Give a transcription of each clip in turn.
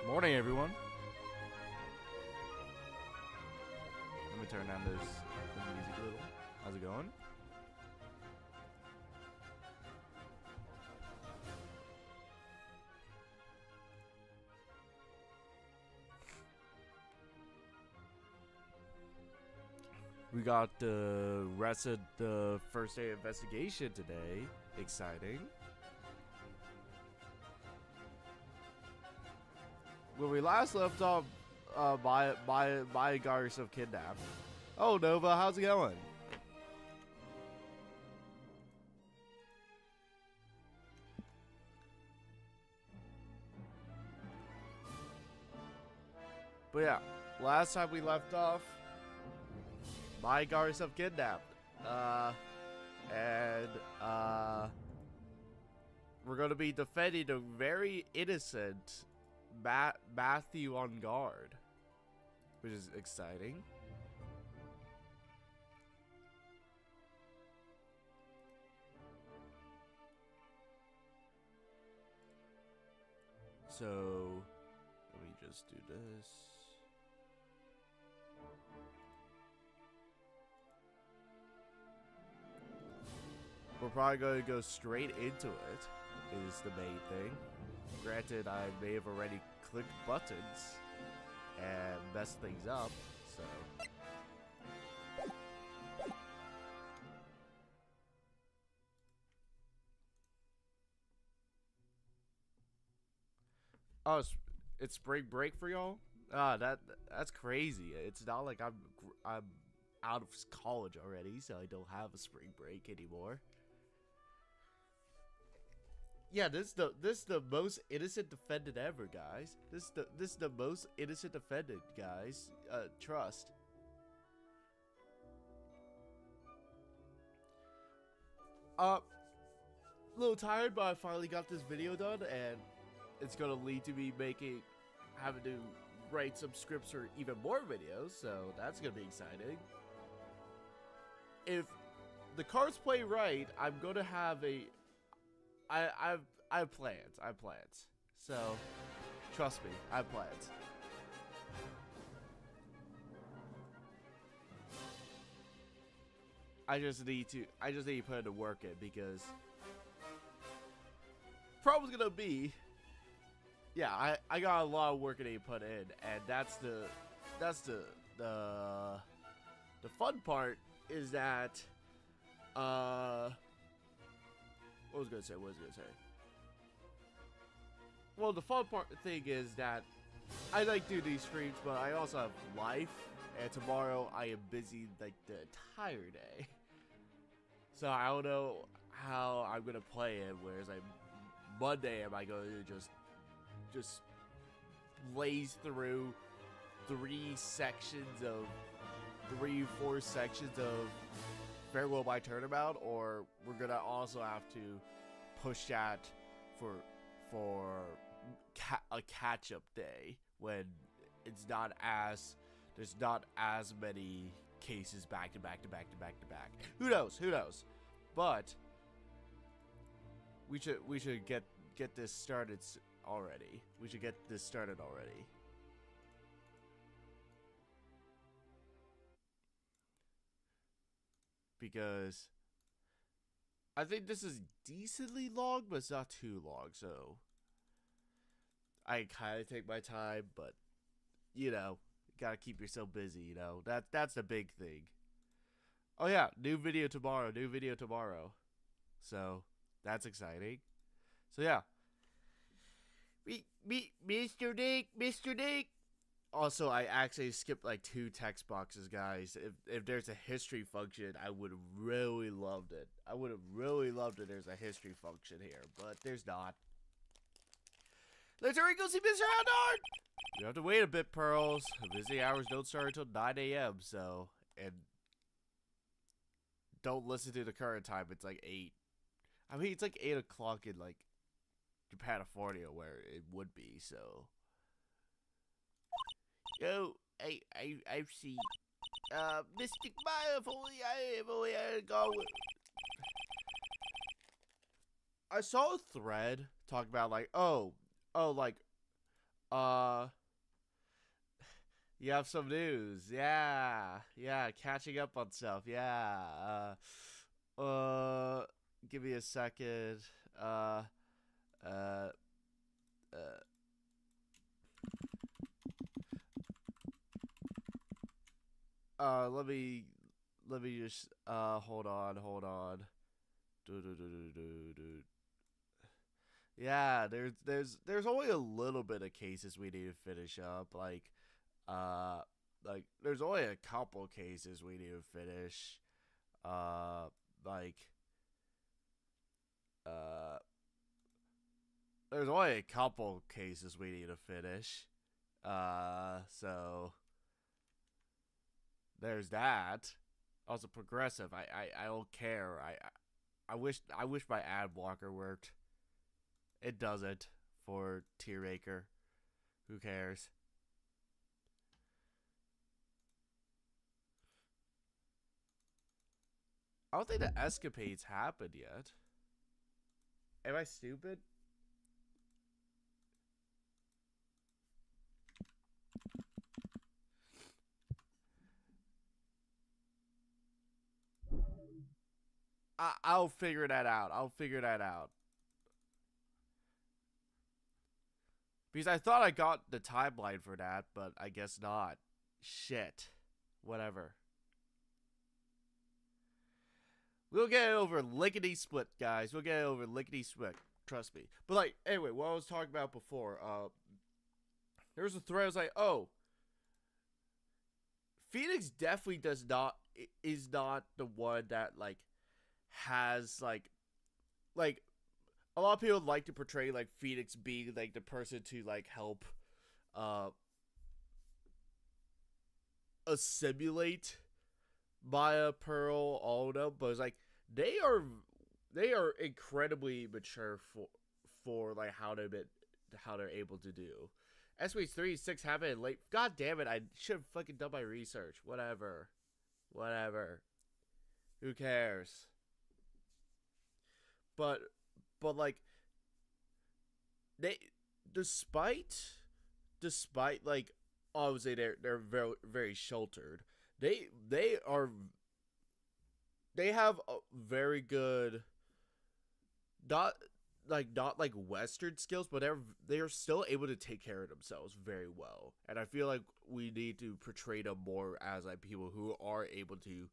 Morning, everyone. Let me turn down this music a little. How's it going? We got the rest of the first day investigation today. Exciting. When we last left off, my got herself kidnapped. Oh, Nova, how's it going? But yeah, last time we left off, my got herself kidnapped. And we're gonna be defending a very innocent Matthew on guard, which is exciting. So let me just do this. We're probably going to go straight into it, is the main thing. Granted, I may have already clicked buttons and messed things up, so. Oh, it's spring break for y'all. That's crazy. It's not like I'm out of college already, so I don't have a spring break anymore. Yeah, this the most innocent defendant ever, guys. This the most innocent defendant, guys. Trust. A little tired, but I finally got this video done, and it's gonna lead to me having to write some scripts for even more videos. So that's gonna be exciting. If the cards play right, I'm gonna have a. I have plans. I have plans. So trust me, I have plans. I just need to put in the work in because problem's gonna be, yeah, I got a lot of work I need to put in, and the the fun part is that what was I gonna say? Well, the fun thing is that I like do these streams, but I also have life, and tomorrow I am busy like the entire day. So I don't know how I'm gonna play it. Whereas like Monday, am I going to just blaze through four sections of Farewell by Turnabout, or we're gonna also have to push that for a catch-up day when there's not as many cases back to back. Who knows? But we should get this started already. We should get this started already. Because I think this is decently long, but it's not too long, so I kind of take my time, but you know, gotta keep yourself busy. You know, that's the big thing. Oh yeah, new video tomorrow. So that's exciting. So yeah, Mr. Dick. Also, I actually skipped like 2 text boxes, guys. If there's a history function, I would have really loved it. I would have really loved it. There's a history function here, but there's not. Let's hurry go see Mr. Howard! You have to wait a bit, Pearls. Visiting hours don't start until 9 a.m. So, and don't listen to the current time. It's like 8. I mean, it's like 8 o'clock in like Japanifornia, where it would be. So. Yo, I've seen, Mystic Maya, if only I had gone with... I saw a thread talking about, like, like, you have some news, yeah, catching up on stuff, yeah, give me a second, let me just hold on. Yeah, there's only a little bit of cases we need to finish up. Like there's only a couple cases we need to finish. Like there's only a couple cases we need to finish. So there's that. Also progressive. I don't care. I wish my ad blocker worked. It doesn't for Tierraker. Who cares? I don't think the escapades happened yet. Am I stupid? I'll figure that out. Because I thought I got the timeline for that, but I guess not. Shit. Whatever. We'll get it over lickety split, guys. We'll get it over lickety split. Trust me. But like, anyway, what I was talking about before, there was a thread. I was like, oh, Phoenix definitely is not the one that like has like a lot of people like to portray like Phoenix being like the person to like help uh assimilate Maya, Pearl, all of them, but it's like they are they are incredibly mature for like how they're able to do. SB3 6 have it late. God damn it! I should have fucking done my research. Whatever. Who cares? But like they, despite like obviously they're very sheltered. They are they have a very good not not like Western skills, but they are still able to take care of themselves very well. And I feel like we need to portray them more as like people who are able to,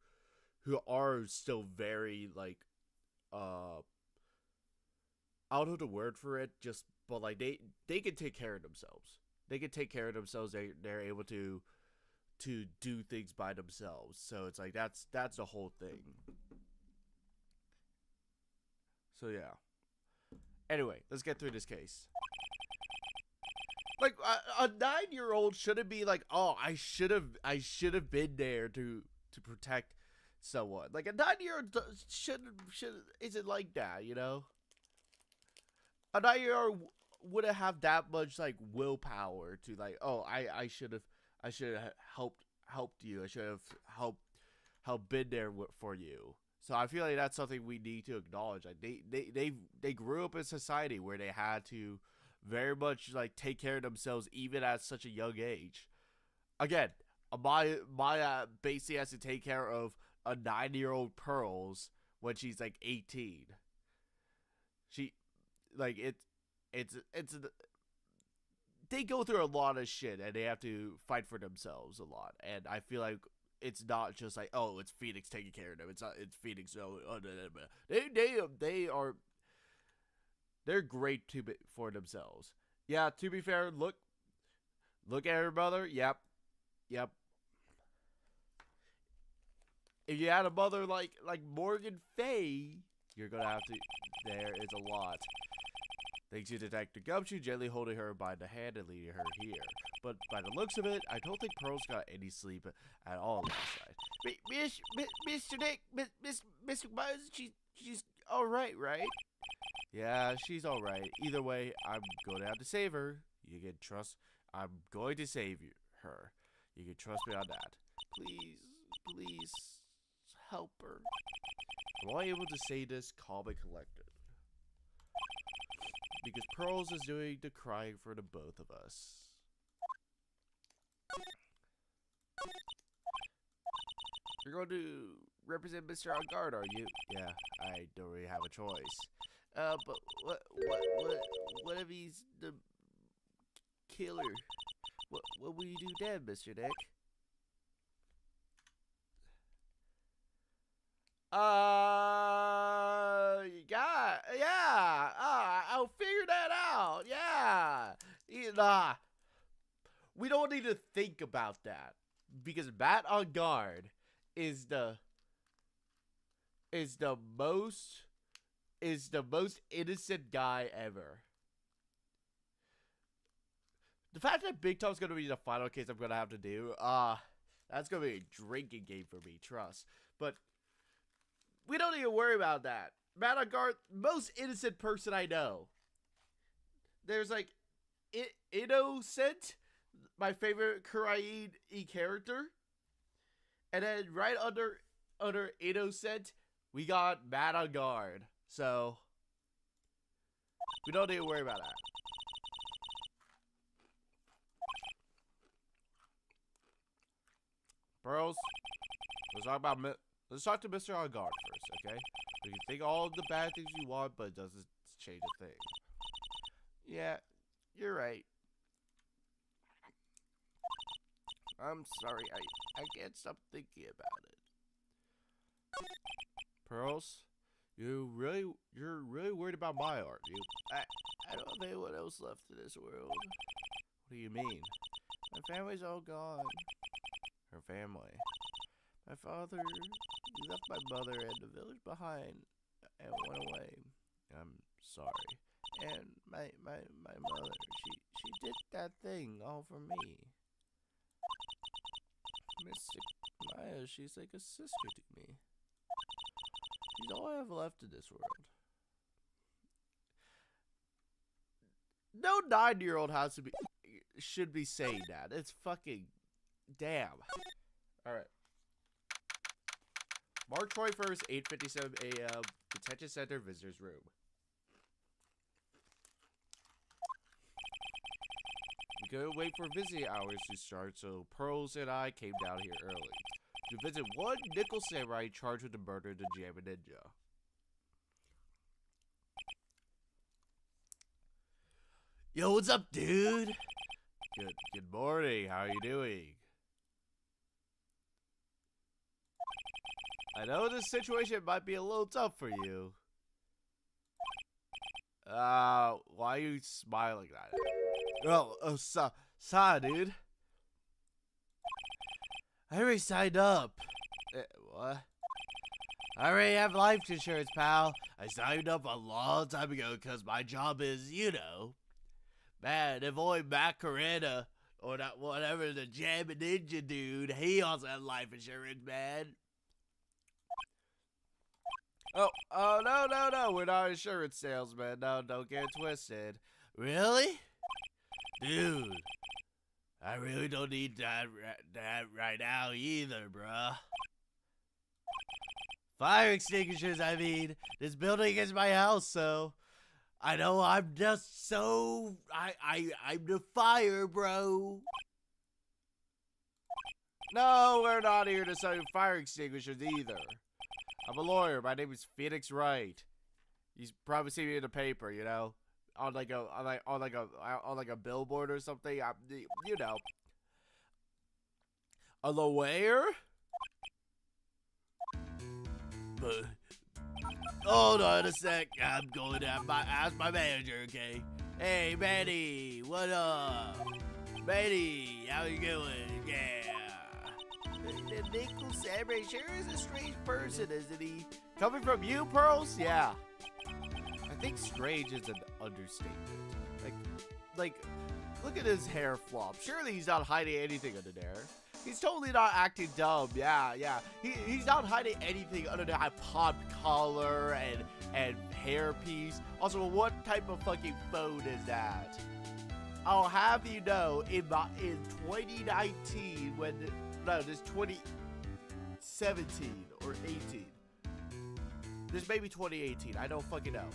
who are still very like I don't know the word for it, just but like they can take care of themselves. They can take care of themselves. They're able to do things by themselves. So it's like that's the whole thing. So yeah. Anyway, let's get through this case. Like a 9-year-old shouldn't be like, oh, I should have been there to protect someone. Like a 9-year-old should isn't like that, you know. A 9-year-old wouldn't have that much like willpower to like, oh, I should have helped you. I should have helped been there for you. So I feel like that's something we need to acknowledge. Like they grew up in a society where they had to very much like take care of themselves even at such a young age. Again, Maya basically has to take care of a 9-year-old Pearls when she's like 18. She like it's they go through a lot of shit and they have to fight for themselves a lot. And I feel like it's not just like, oh, it's Phoenix taking care of them. It's not. It's Phoenix. They're great for themselves. Yeah. To be fair, look at her mother. Yep. If you had a mother like Morgan Fay, you're gonna have to. There is a lot. Thanks to Detective Gumshoe gently holding her by the hand and leading her here. But by the looks of it, I don't think Pearl's got any sleep at all last night. Mr. Nick, Mr. Buzz, she's all right, right? Yeah, she's all right. Either way, I'm going to have to save her. You can trust. I'm going to save her. You can trust me on that. Please, help her. I'm only able to say this calm and collected, because Pearls is doing the crying for the both of us. You're going to represent Mr. On Guard, are you? Yeah, I don't really have a choice. But what if he's the killer? What will you do then, Mr. Nick? Yeah. I'll figure that out. Yeah. We don't need to think about that, because Matt on Guard is the most innocent guy ever. The fact that Big Tom's gonna be the final case I'm gonna have to do, that's gonna be a drinking game for me, trust. But we don't need to worry about that. Matt on Guard, most innocent person I know. There's like Innocent, my favorite Kurai character. And then right under Innocent, we got Matt on Guard. So we don't need to worry about that. Pearls, let's talk to Mr. On Guard first, okay? You can think all the bad things you want, but it doesn't change a thing. Yeah, you're right. I'm sorry, I can't stop thinking about it. Pearls, you're really worried about my art, you? I don't have anyone else left in this world. What do you mean? My family's all gone. Her family. My father, he left my mother and the village behind and went away. I'm sorry. And my mother, she did that thing all for me. Mr. Maya, she's like a sister to me. She's all I have left in this world. No 9-year-old should be saying that. It's fucking damn. Alright. March 21st, 8:57 a.m. Detention Center Visitors Room. We couldn't wait for visiting hours to start, so Pearls and I came down here early to visit one nickel samurai charged with the murder of the Jammin' Ninja. Yo, what's up, dude? Good morning. How are you doing? I know this situation might be a little tough for you. Why are you smiling at it? Oh, sorry, dude. I already signed up. What? I already have life insurance, pal. I signed up a long time ago because my job is, you know. Man, if only Macarena or that whatever the Jammin' Ninja dude, he also had life insurance, man. Oh, no, we're not insurance salesmen. No, don't get it twisted. Really? Dude, I really don't need that right now either, bruh. Fire extinguishers, I mean. This building is my house, so I know I'm just so I'm the fire, bro. No, we're not here to sell you fire extinguishers either. I'm a lawyer. My name is Phoenix Wright. You've probably seen me in the paper, you know, on like a billboard or something. You know, a lawyer. But hold on a sec. I'm going to ask my manager. Okay. Hey, Manny, what up? Manny, how you doing? Yeah. The nickel samurai sure is a strange person, isn't he? Coming from you, Pearls? Yeah. I think strange is an understatement. Like, look at his hair flop. Surely he's not hiding anything under there. He's totally not acting dumb. Yeah. He's not hiding anything under that pop collar and hairpiece. Also, what type of fucking phone is that? I'll have you know, in 2019, this 2017 or 18. This may be 2018. I don't fucking know.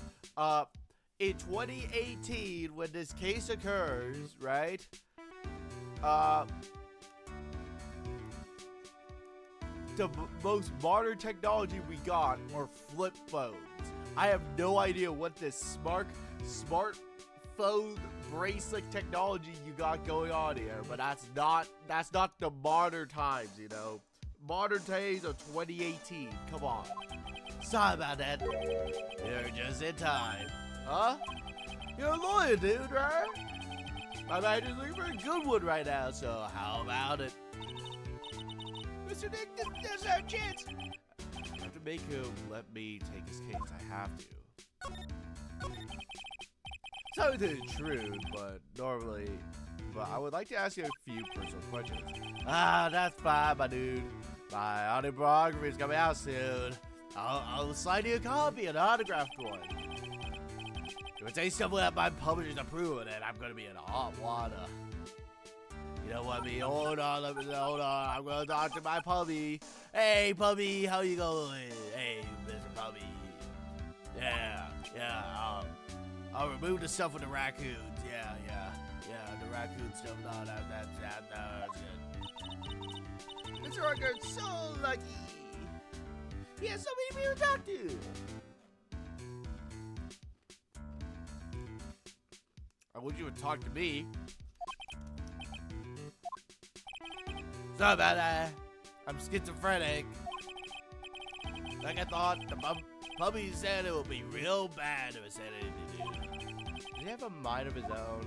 In 2018, when this case occurs, right? The most modern technology we got are flip phones. I have no idea what this smartphone bracelet technology you got going on here, but that's not the modern times, you know. Modern days of 2018. Come on. Sorry about that. You're just in time. Huh? You're a lawyer, dude, right? My manager's looking for a good one right now, so how about it? Mr. Nick, there's no chance. I have to make him let me take his case. I have to. Sorry to intrude, but I would like to ask you a few personal questions. That's fine, my dude. My autobiography is coming out soon. I'll slide you a copy, an autographed one. If it takes something that my publisher's approving, then I'm gonna be in hot water. You know what I mean? Hold on. I'm gonna talk to my puppy. Hey, puppy, how you going? Hey, Mr. Puppy. Yeah. I'll remove the stuff with the raccoons. Yeah. The raccoon stuff. No, that's good. Mr. Orchard's so lucky. He has so many people to talk to. I want you to talk to me. Sorry about that. I'm schizophrenic. Like I thought, the puppy said it would be real bad if I said anything to do. Does he have a mind of his own?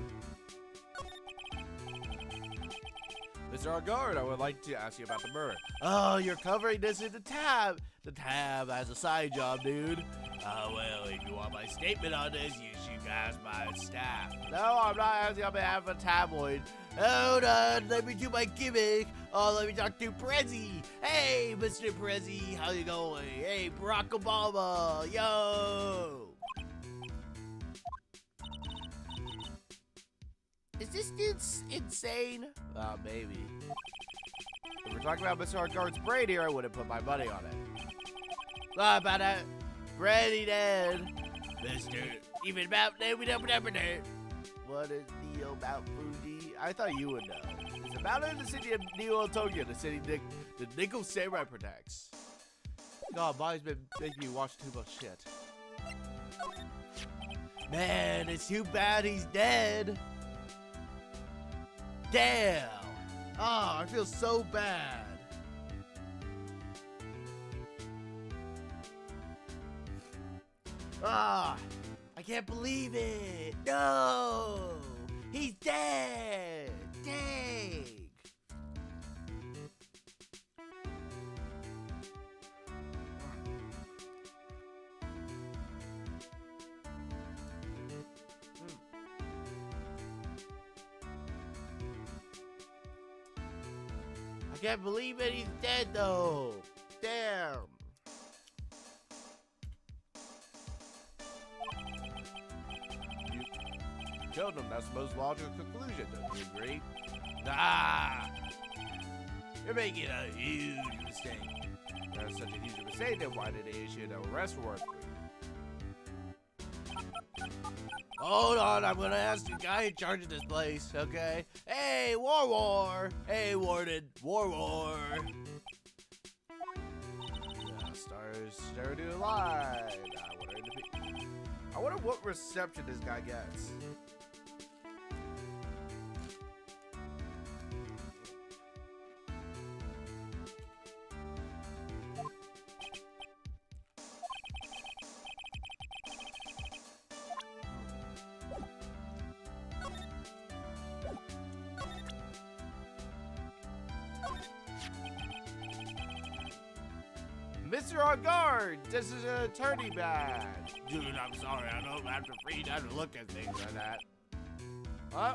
Mr. Guard, I would like to ask you about the murder. Oh, you're covering this in the tab. The tab has a side job, dude. Well, if you want my statement on this, you should ask my staff. No, I'm not asking on behalf of a tabloid. Hold on, let me do my gimmick. Oh, let me talk to Prezi. Hey, Mr. Prezi, how you going? Hey, Barack Obama, yo. Is this dude insane? Maybe. If we're talking about Mr. Guard's brain here, I wouldn't put my money on it. About that. Ready, dead. Mr. Even about what is Neo Mount Fuji? I thought you would know. It's a mountain in the city of Neo Tokyo, the city the Nickel Samurai protects. God, Molly's been making me watch too much shit. Man, it's too bad he's dead. Damn! Oh, I feel so bad. Ah, I can't believe it. No, he's dead. Dang. I can't believe it, he's dead though. Damn. You killed him, that's the most logical conclusion, don't you agree? Nah! You're making a huge mistake. That's such a huge mistake, then why did they issue an arrest warrant for you? Hold on, I'm gonna ask the guy in charge of this place, okay? Hey, War! Hey, Warden, War! Yeah, stars sure do lie. I wonder what reception this guy gets. Mr. On guard, this is an attorney badge. Dude, I'm sorry, I don't have to read how to look at things like that. Huh?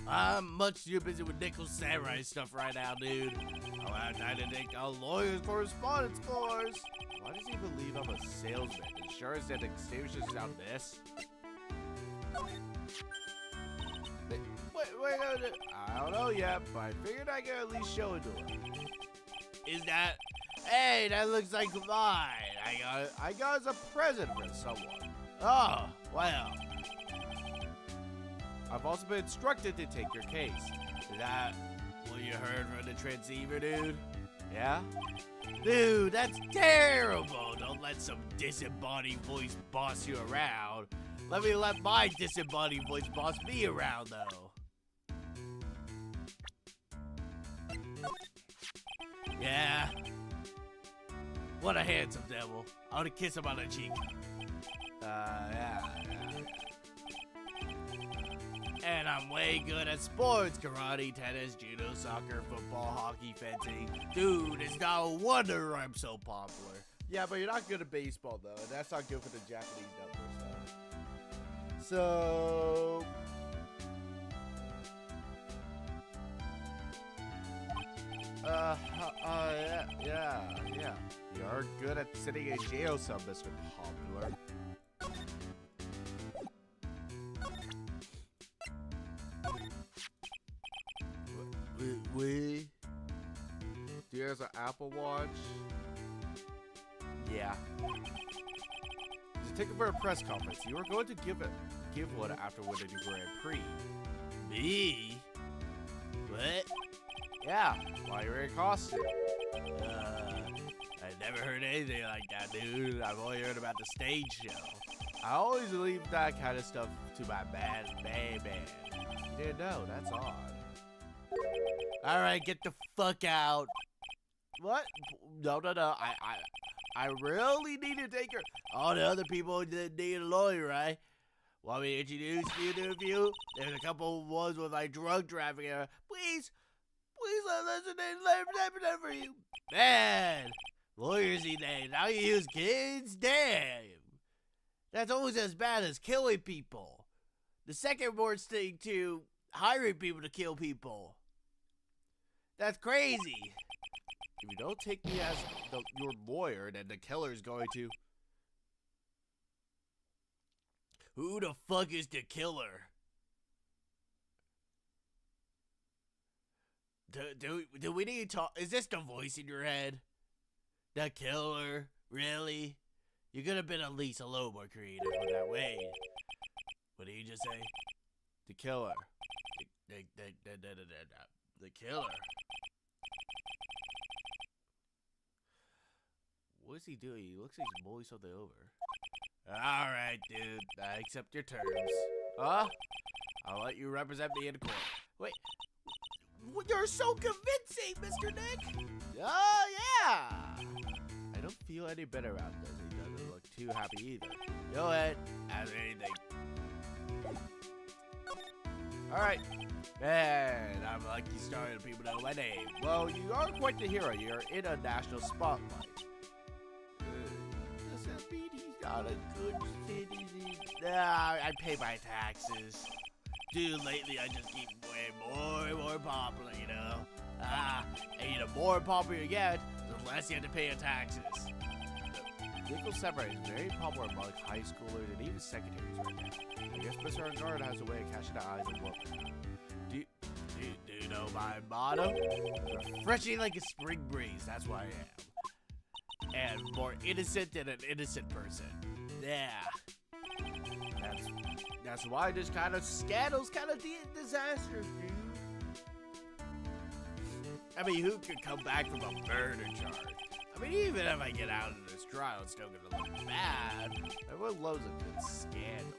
I'm much too busy with Nickel Samurai stuff right now, dude. Oh, I had to take a lawyer's correspondence course. Why does he believe I'm a salesman? Insurance that extinguishes out this? Wait, I don't know yet, but I figured I could at least show it to him. Is that? Hey, that looks like mine. I got as a present for someone. Oh, wow. I've also been instructed to take your case. Is that what you heard from the transceiver, dude? Yeah? Dude, that's terrible. Don't let some disembodied voice boss you around. Let me let my disembodied voice boss me around, though. Yeah. What a handsome devil. I want to kiss him on the cheek. Yeah. And I'm way good at sports. Karate, tennis, judo, soccer, football, hockey, fencing. Dude, it's no wonder I'm so popular. Yeah, but you're not good at baseball, though. And that's not good for the Japanese numbers, though. So... yeah. You're good at sitting in jail cell, Mr. Popular. We? Do you have an Apple Watch? Yeah. He's taken for a press conference. You were going to give one after winning the Grand Prix. Me? What? Yeah, while you're in costume. I never heard anything like that, dude. I've only heard about the stage show. I always leave that kind of stuff to my man. You didn't know, that's odd. Alright, get the fuck out. What? No. I really need to take her. All the other people didn't need a lawyer, right? Want me to introduce you to a few? There's a couple of ones with my drug trafficking. Please listen for you. Man, lawyers these days, now you use kids? Damn. That's almost as bad as killing people. The second worst thing to hiring people to kill people. That's crazy. If you don't take me as your lawyer, then the killer's going to... Who the fuck is the killer? Do we need to talk? Is this the voice in your head? The killer? Really? You could have been at least a little more creative with that way. What did you just say? The killer. The killer. What is he doing? He looks like he's mulling something over. Alright, dude. I accept your terms. Huh? I'll let you represent me in court. Wait. You're so convincing, Mr. Nick! Oh, yeah! I don't feel any better about this. He doesn't look too happy either. Go ahead. Ask anything. Alright. Man, I'm lucky starting people know my name. Well, you are quite the hero. You're in a national spotlight. Does that mean he's not a good citizen? Nah, I pay my taxes. Dude, lately I just keep way more and more popular, you know? And the more popular you get, the less you have to pay in taxes. Legal Samurai is very popular among high schoolers and even secondaries right now. I guess Mr. Angard has a way of catching the eyes of women. Do you know my motto? Refreshing like a spring breeze, that's what I am. And more innocent than an innocent person. Yeah. That's why this kind of scandal's kind of disastrous, dude. I mean, who could come back from a murder charge? I mean, even if I get out of this trial, it's still gonna look bad. Everyone loves a good scandal.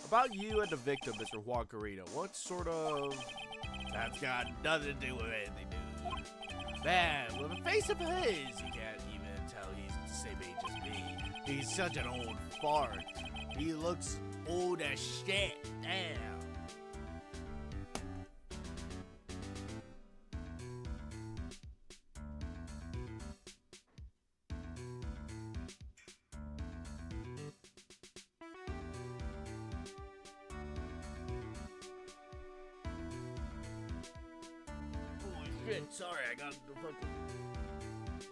About you and the victim, Mr. Juan Carino, what sort of... That's got nothing to do with anything, dude. Man, with a face of his, you can't even tell he's the same age as me. He's such an old fart. He looks old as shit. Damn. Holy shit, sorry, I got the fucking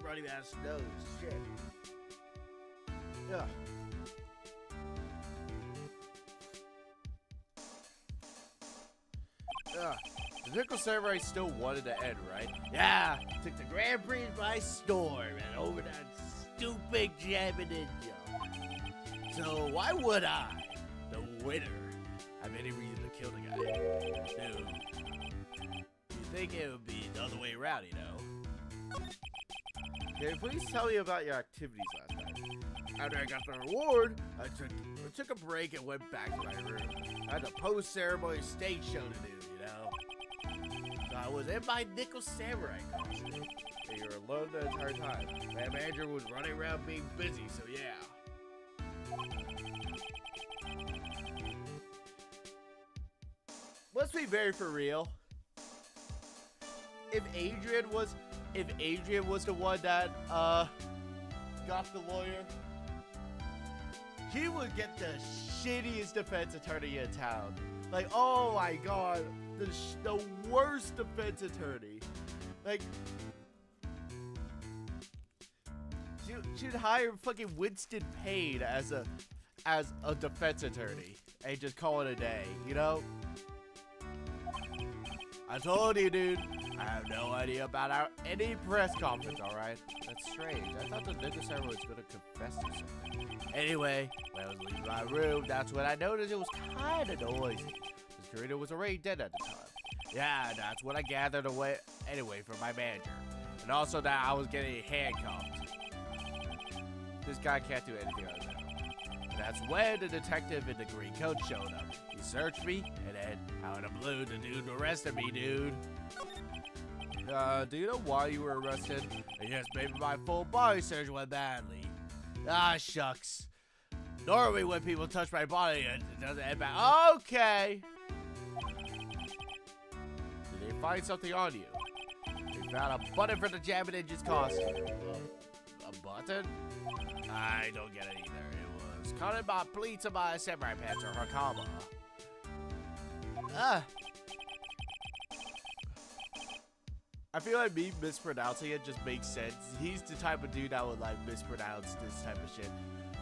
runny ass nose. Shit. Yeah. The Nickel Samurai still wanted to end, right? Yeah, took the Grand Prix by storm and over that stupid jabbing ninja. So why would I, the winner, have any reason to kill the guy? Dude, you think it would be the other way around, you know? Can you please tell me about your activities last night? After I got the reward, I took a break and went back to my room. I had a post-ceremony stage show to do, you know? So I was in my Nickel Samurai costume. And you were alone the entire time. My manager was running around being busy, so yeah. Let's be very for real. If Adrian was the one that got the lawyer, he would get the shittiest defense attorney in town. Like, oh my god, the worst defense attorney. Like, she'd hire fucking Winston Payne as a defense attorney and just call it a day, you know? I told you, dude. I have no idea about any press conference, alright? That's strange. I thought the Nickel Samurai was gonna confess to something. Anyway, when I was leaving my room, that's when I noticed it was kinda noisy. Because Karina was already dead at the time. Yeah, that's what I gathered away anyway from my manager. And also that I was getting handcuffed. This guy can't do anything on his own. And that's when the detective in the green coat showed up. He searched me, and then, out of the blue, the dude arrested me, dude. Do you know why you were arrested? Yes, maybe my full body search went badly. Ah, shucks. Normally when people touch my body, it doesn't end back. Okay. Did they find something on you? They found a button for the jamming engine's costume. A button? I don't get it either. It was cut by pleats of my samurai pants or hakama. I feel like me mispronouncing it just makes sense. He's the type of dude that would like mispronounce this type of shit.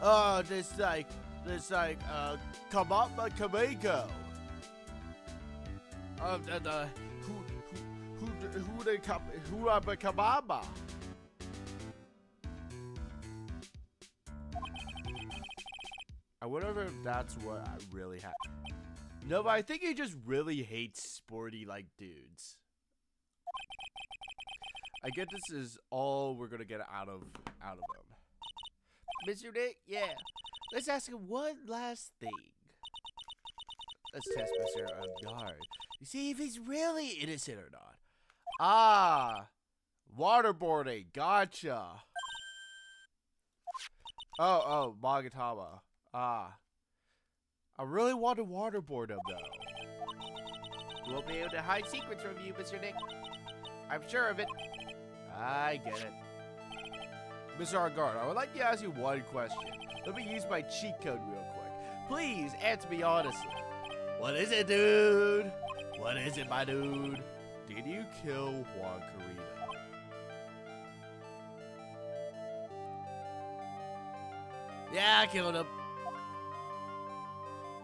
Oh, this Kamama Kameko. Who Kamama? I wonder if that's what I really have. No, but I think he just really hates sporty like dudes. I get this is all we're gonna get out of him. Mr. Nick, yeah. Let's ask him one last thing. Let's test Mr. Guard. You see if he's really innocent or not. Ah, waterboarding. Gotcha. Oh, Magatama. Ah. I really want to waterboard him though. We'll be able to hide secrets from you, Mr. Nick. I'm sure of it. I get it. Mr. Argard, I would like to ask you one question. Let me use my cheat code real quick. Please answer me honestly. What is it, dude? What is it, my dude? Did you kill Juan Carita? Yeah, I killed him.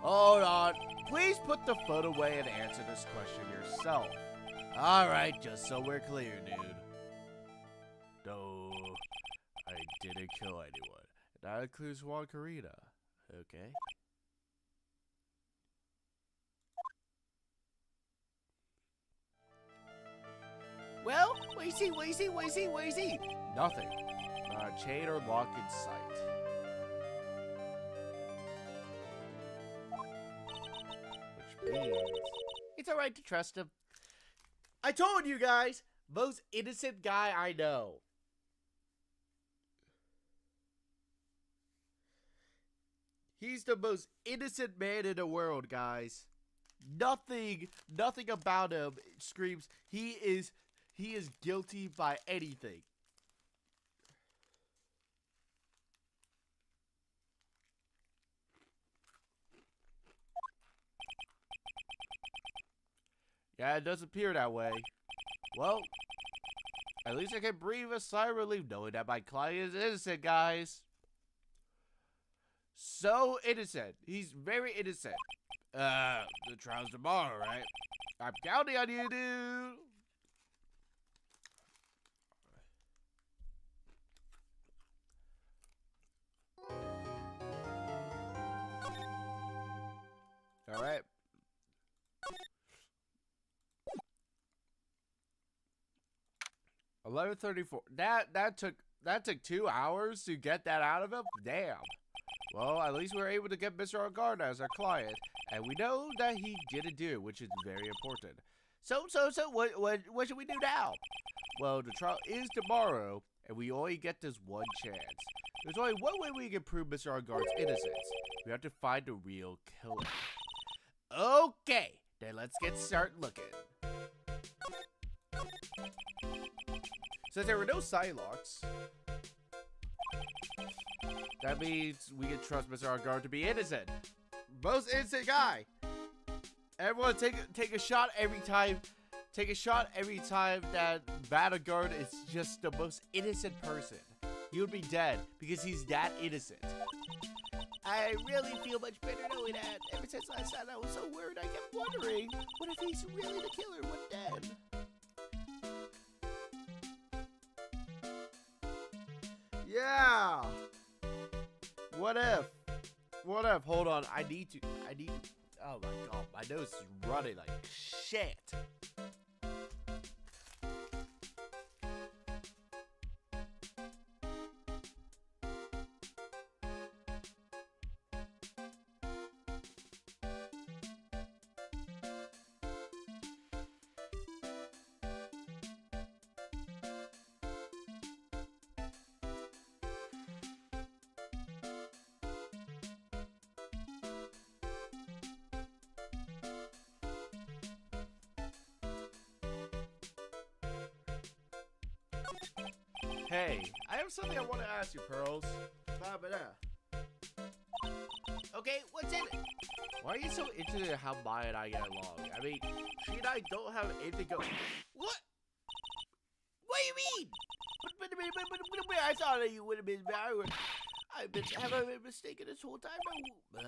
Hold on. Please put the phone away and answer this question yourself. Alright, just so we're clear, dude. No, I didn't kill anyone. That includes Juan Carita. Okay. Well, what do you see? Nothing. Not a chain or lock in sight. Which means it's alright to trust him. I told you guys, most innocent guy I know. He's the most innocent man in the world, guys. Nothing about him screams he is guilty by anything. Yeah, it does appear that way. Well, at least I can breathe a sigh of relief knowing that my client is innocent, guys. So innocent. He's very innocent. The trial's tomorrow, right? I'm counting on you, dude. All right. $11:34. That took 2 hours to get that out of him. Damn. Well, at least we're able to get Mr. Argard as our client, and we know that he didn't do, which is very important. So, what should we do now? Well, the trial is tomorrow, and we only get this one chance. There's only one way we can prove Mr. Argard's innocence. We have to find the real killer. Okay, then let's get started looking. Since there were no Psylocks, that means we can trust Mr. Argard to be innocent. Most innocent guy. Everyone take a shot every time. Take a shot every time that Vanguard is just the most innocent person. He would be dead because he's that innocent. I really feel much better knowing that. Ever since last night I was so worried, I kept wondering, what if he's really the killer when dead? Yeah. What if? Hold on. I need to. Oh my god, my nose is running like shit. Hey, I have something I want to ask you, Pearls. Okay, what's in it? Why are you so interested in how Maya and I get along? I mean, she and I don't have anything going. What? What do you mean? I thought that you would have been married. Have I been mistaken this whole time? No.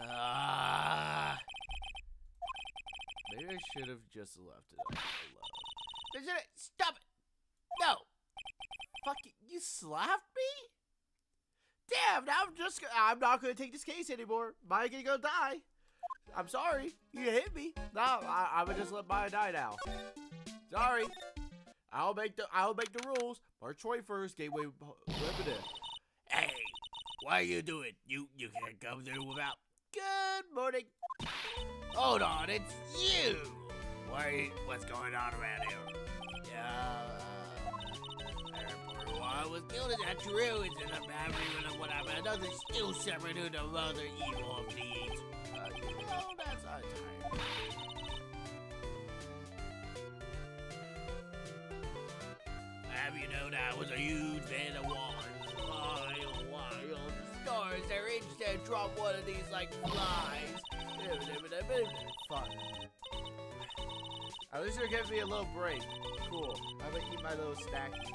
Maybe I should have just left it alone. Stop it! No! Fuck you slapped me? Damn! Now I'm not gonna take this case anymore. Maya gonna go die. I'm sorry. You hit me. No, I'm gonna just let Maya die now. Sorry. I'll make the rules. March 21st, Gateway Limited. Hey, what are you doing? You can't come through without. Good morning. Hold on, it's you. What's going on around here? I was killed. Is that true? It's in a battery and whatever. Another still separate to the mother evil of deeds. That's not entirely. Have you known I was a huge fan of Wands? Wild stars, they're itched to drop one of these like flies. Fun. At least you're giving me a little break. Cool. I'm gonna eat my little snackies.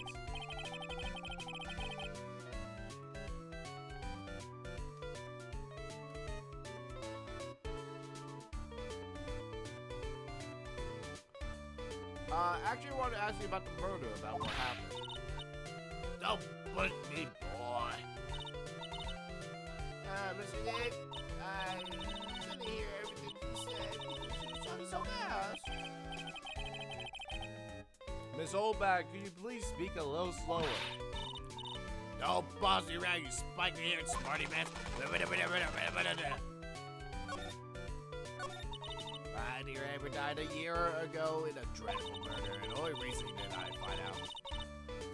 Actually, I wanted to ask you about the murder, about what happened. Don't push me, boy. Mr. Nick, I didn't hear everything you said because you shot me so fast. Miss Oldbag, could you please speak a little slower? Don't boss me around, you spike-haired smarty man. My dear Amber died a year ago in a dreadful murder, and only recently did I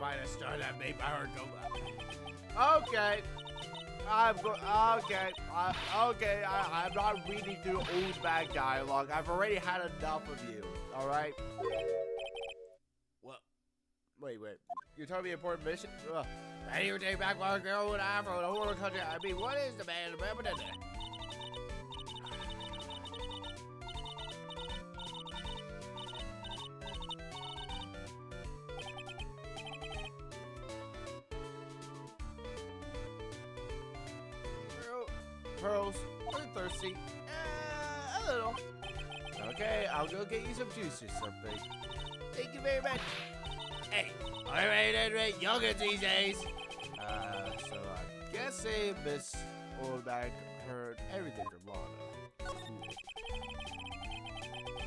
find a star that made my heart go up. Okay. I'm not reading through old bag dialogue. I've already had enough of you. All right. What? Wait. You're telling me important mission? Ugh. I hear take back my girl with Afro in a horrible country. I mean, what is the man? Remember that? Pearls, are you thirsty? A little. Okay, I'll go get you some juice or something. Thank you very much. Hey, alright, youngins these days. So I'm guessing Miss Oldbag heard everything from Lana. Cool.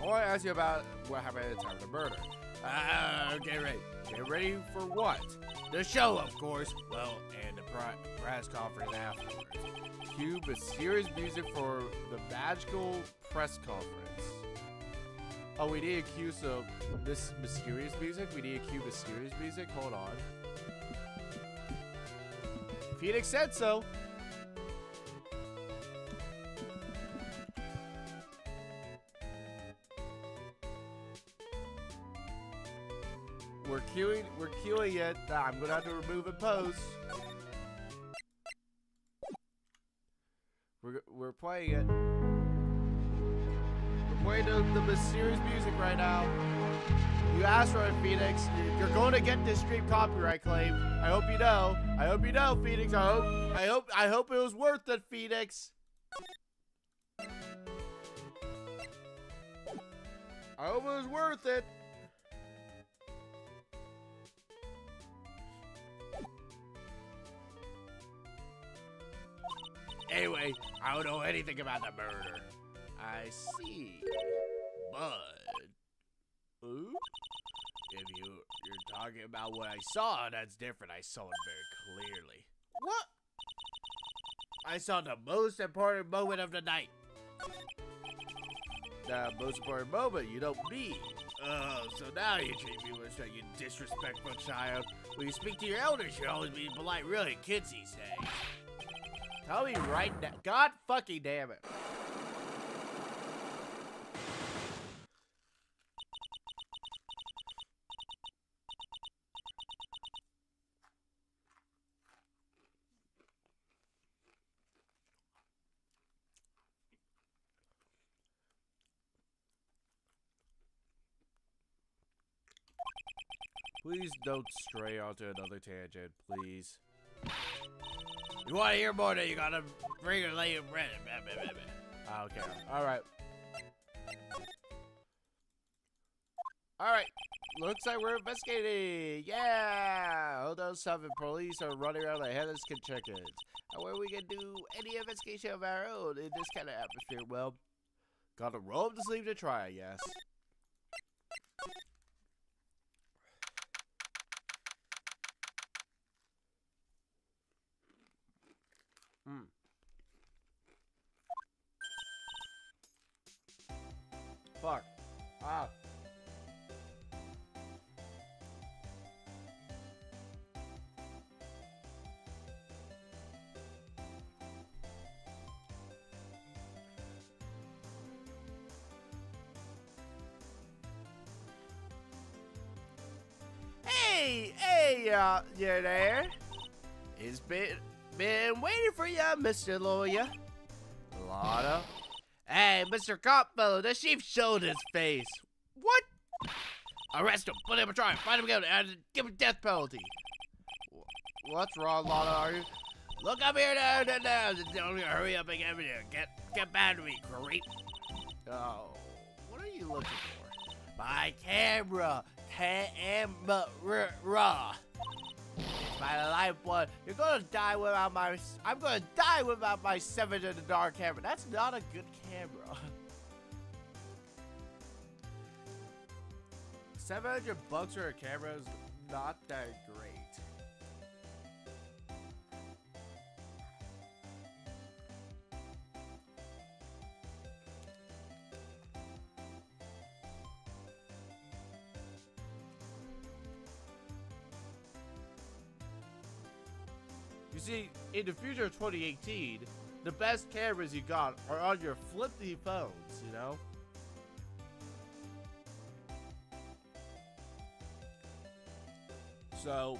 I want to ask you about what happened at the time of the murder. Get ready. Get ready for what? The show, of course. Well, and the press conference afterwards. Cue mysterious music for the magical press conference. Oh, we need to cue this mysterious music? We need to cue mysterious music? Hold on. Phoenix said so. We're queuing it. I'm gonna have to remove and post. We're playing it. We're playing the mysterious music right now. You asked for it, Phoenix. You're going to get this stream copyright claim. I hope you know. I hope you know, Phoenix. I hope it was worth it, Phoenix. I hope it was worth it. Anyway, I don't know anything about the murder. I see. But if you're talking about what I saw, that's different. I saw it very clearly. What? I saw the most important moment of the night. The most important moment, you don't mean. Oh, so now you treat me with respect, you disrespectful child. When you speak to your elders, you're always being polite. Really, kids these days. Tell me right now. God fucking damn it. Please don't stray onto another tangent, please. You want to hear more? Then you gotta bring a lay of bread. Okay, alright. Alright, looks like we're investigating. Yeah! Although 7 police are running around like headless chickens. And where we can do any investigation of our own in this kind of atmosphere, well, gotta roll up the sleeve to try, I guess. Fuck. Ah. Hey, you there? It's been waiting for you, Mr. Lawyer. Lotto. Hey, Mr. Copfellow, the chief showed his face. What? Arrest him. Put him on trial. Find him again and give him death penalty. What's wrong, Lotto? Are you? Look up here now. Don't hurry up and get me there. Get back to me, creep. Oh, what are you looking for? My camera. Camera. It's my life, one. You're gonna die without my. I'm gonna die without my 7 in the dark camera. That's not a good camera. 700 bucks for a camera is not that great. You see, in the future of 2018, the best cameras you got are on your flippy phones, you know? So,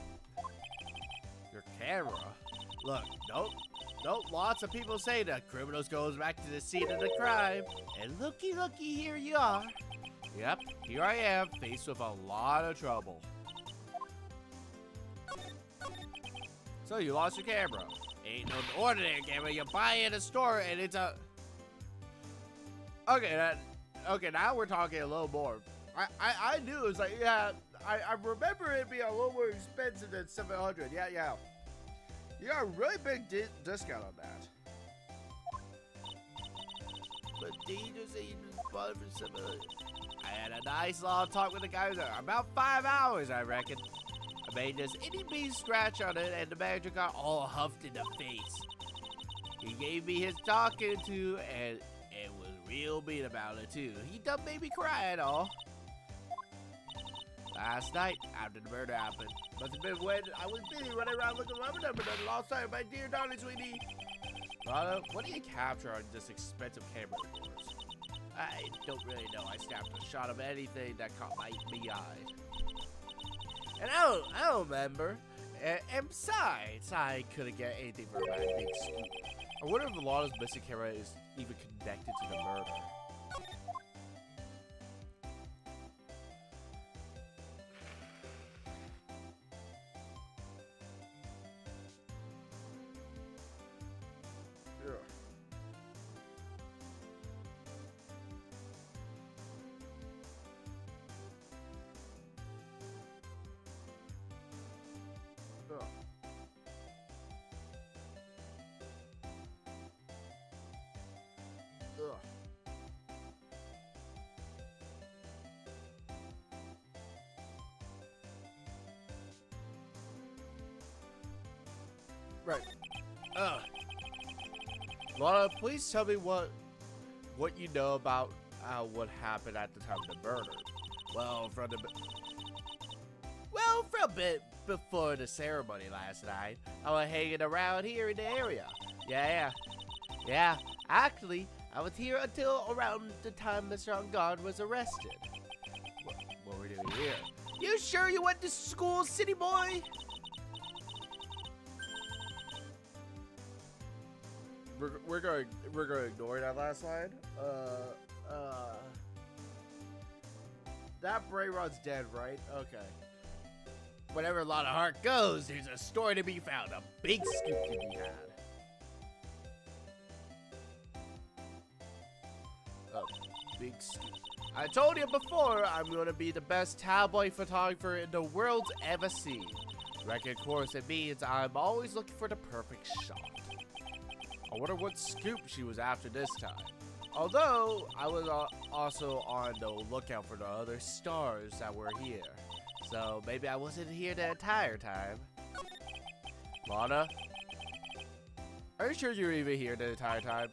your camera, look, don't, lots of people say that criminals goes back to the scene of the crime, and looky, here you are. Yep, here I am, faced with a lot of trouble. So you lost your camera. Ain't no ordinary camera. You buy it at a store and it's a... Okay, now we're talking a little more. I knew it was like, yeah, I remember it being a little more expensive than 700. Yeah. You got a really big discount on that. But did you just say you just bought it for 700? I had a nice long talk with the guy. About 5 hours, I reckon. I made this itty-bitty scratch on it, and the manager got all huffed in the face. He gave me his talking to, and was real mean about it, too. He done made me cry and all. Last night, after the murder happened, must have been when I was busy running around looking for rubber number and lost sight of my dear darling sweetie. Lotto, what do you capture on this expensive camera of yours? I don't really know. I snapped a shot of anything that caught my eye. And I don't remember. And besides, I couldn't get anything from that big scoop. I wonder if Lotto's missing camera is even connected to the murder. Right. Lana, please tell me what you know about what happened at the time of the murder. Well, from a bit before the ceremony last night, I was hanging around here in the area. Yeah. Actually, I was here until around the time Mr. On Guard was arrested. What were you doing here? You sure you went to school, city boy? We're going to ignore that last line. That Bray Rod's dead, right? Okay. Wherever a lot of heart goes, there's a story to be found, a big scoop to be had. A big scoop. I told you before, I'm gonna be the best tabloid photographer in the world's ever seen. Record course, it means I'm always looking for the perfect shot. I wonder what scoop she was after this time. Although, I was also on the lookout for the other stars that were here. So, maybe I wasn't here the entire time. Lana? Are you sure you were even here the entire time?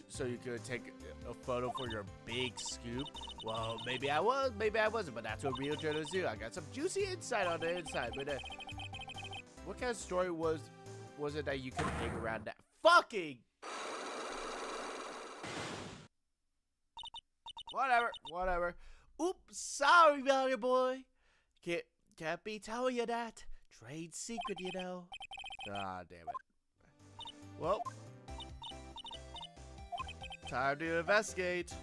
So you could take a photo for your big scoop? Well, maybe I was, maybe I wasn't, but that's what real journalists do. I got some juicy insight on the inside, but what kind of story was it that you could dig around that fucking... Whatever. Oops, sorry about it, boy. Can't be telling you that. Trade secret, you know. Ah, damn it. Well, time to investigate.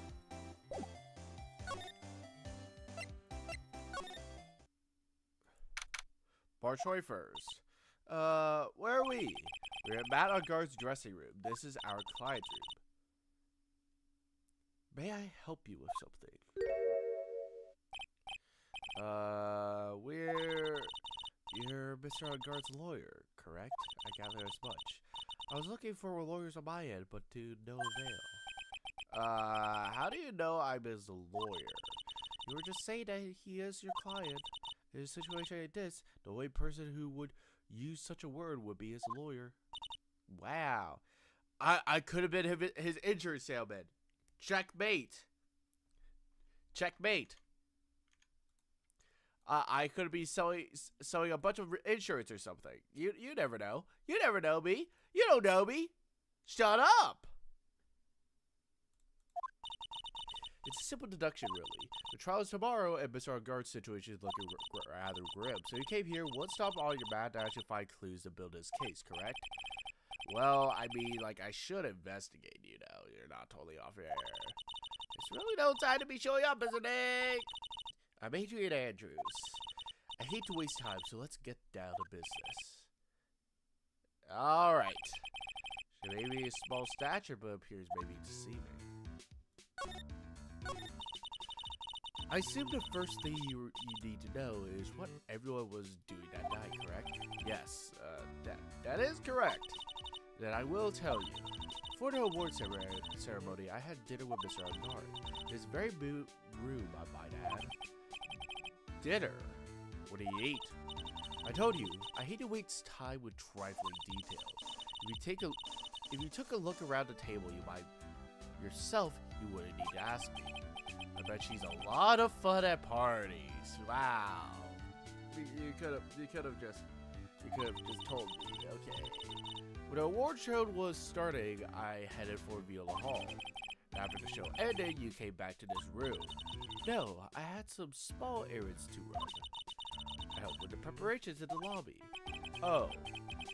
Bar Choifers. Where are we? We're at Matt on Guard's dressing room. This is our client's room. May I help you with something? You're Mr. Ungard's lawyer, correct? I gather as much. I was looking for lawyers on my end, but to no avail. How do you know I'm his lawyer? You were just saying that he is your client. In a situation like this, the only person who would use such a word would be his lawyer. Wow. I could have been his insurance salesman. Checkmate. Checkmate. I could be selling a bunch of insurance or something. You never know. You never know me. You don't know me. Shut up. It's a simple deduction, really. The trial is tomorrow, and Mr. Ungard's situation is looking rather grim. So you came here, one stop all your mad dash to find clues to build his case, correct? Well, I mean, like, I should investigate, you know. You're not totally off air. It's really no time to be showing up, isn't it? I'm Adrian Andrews. I hate to waste time, so let's get down to business. Alright. She may be a small stature, but appears maybe deceiving. I assume the first thing you need to know is what everyone was doing that night, correct? Yes, that is correct. Then I will tell you. For the award ceremony, I had dinner with Mr. Ungard. His very room, I might add. Dinner? What did he eat? I told you, I hate to waste time with trifling details. If you took a look around the table, you might yourself, you wouldn't need to ask me. I bet she's a lot of fun at parties. Wow. You could have just told me. Okay. When the award show was starting, I headed for Viola Hall. After the show ended, you came back to this room. No, I had some small errands to run. I helped with the preparations in the lobby. Oh,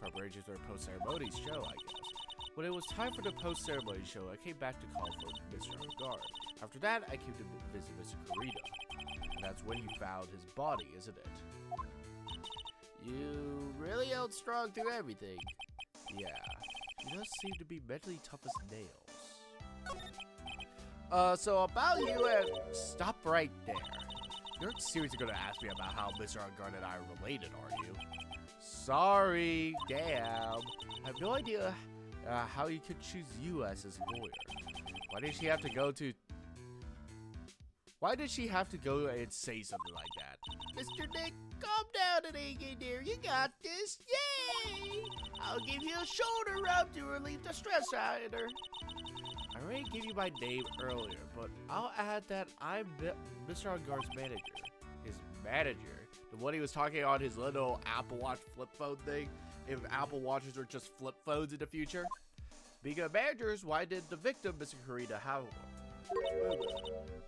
preparations for a post-ceremony show, I guess. When it was time for the post-ceremony show, I came back to call for Mr. Ungard. After that, I came to visit Mr. Kurita. And that's when you found his body, isn't it? You really held strong through everything. Yeah, you just seem to be mentally tough as nails. So about you and... Stop right there. You're seriously gonna ask me about how Mr. Ungard and I are related, are you? Sorry, damn. I have no idea how he could choose you as his lawyer. Why did she have to go and say something like that? Mr. Nick, calm down and hang there. You got this. Yay! I'll give you a shoulder rub to relieve the stress out of her. I already gave you my name earlier, but I'll add that I'm Mr. Ungard's manager. His manager? The one he was talking on his little Apple Watch flip phone thing? If Apple Watches were just flip phones in the future? Being a manager, why did the victim, Mr. Kurita, have one?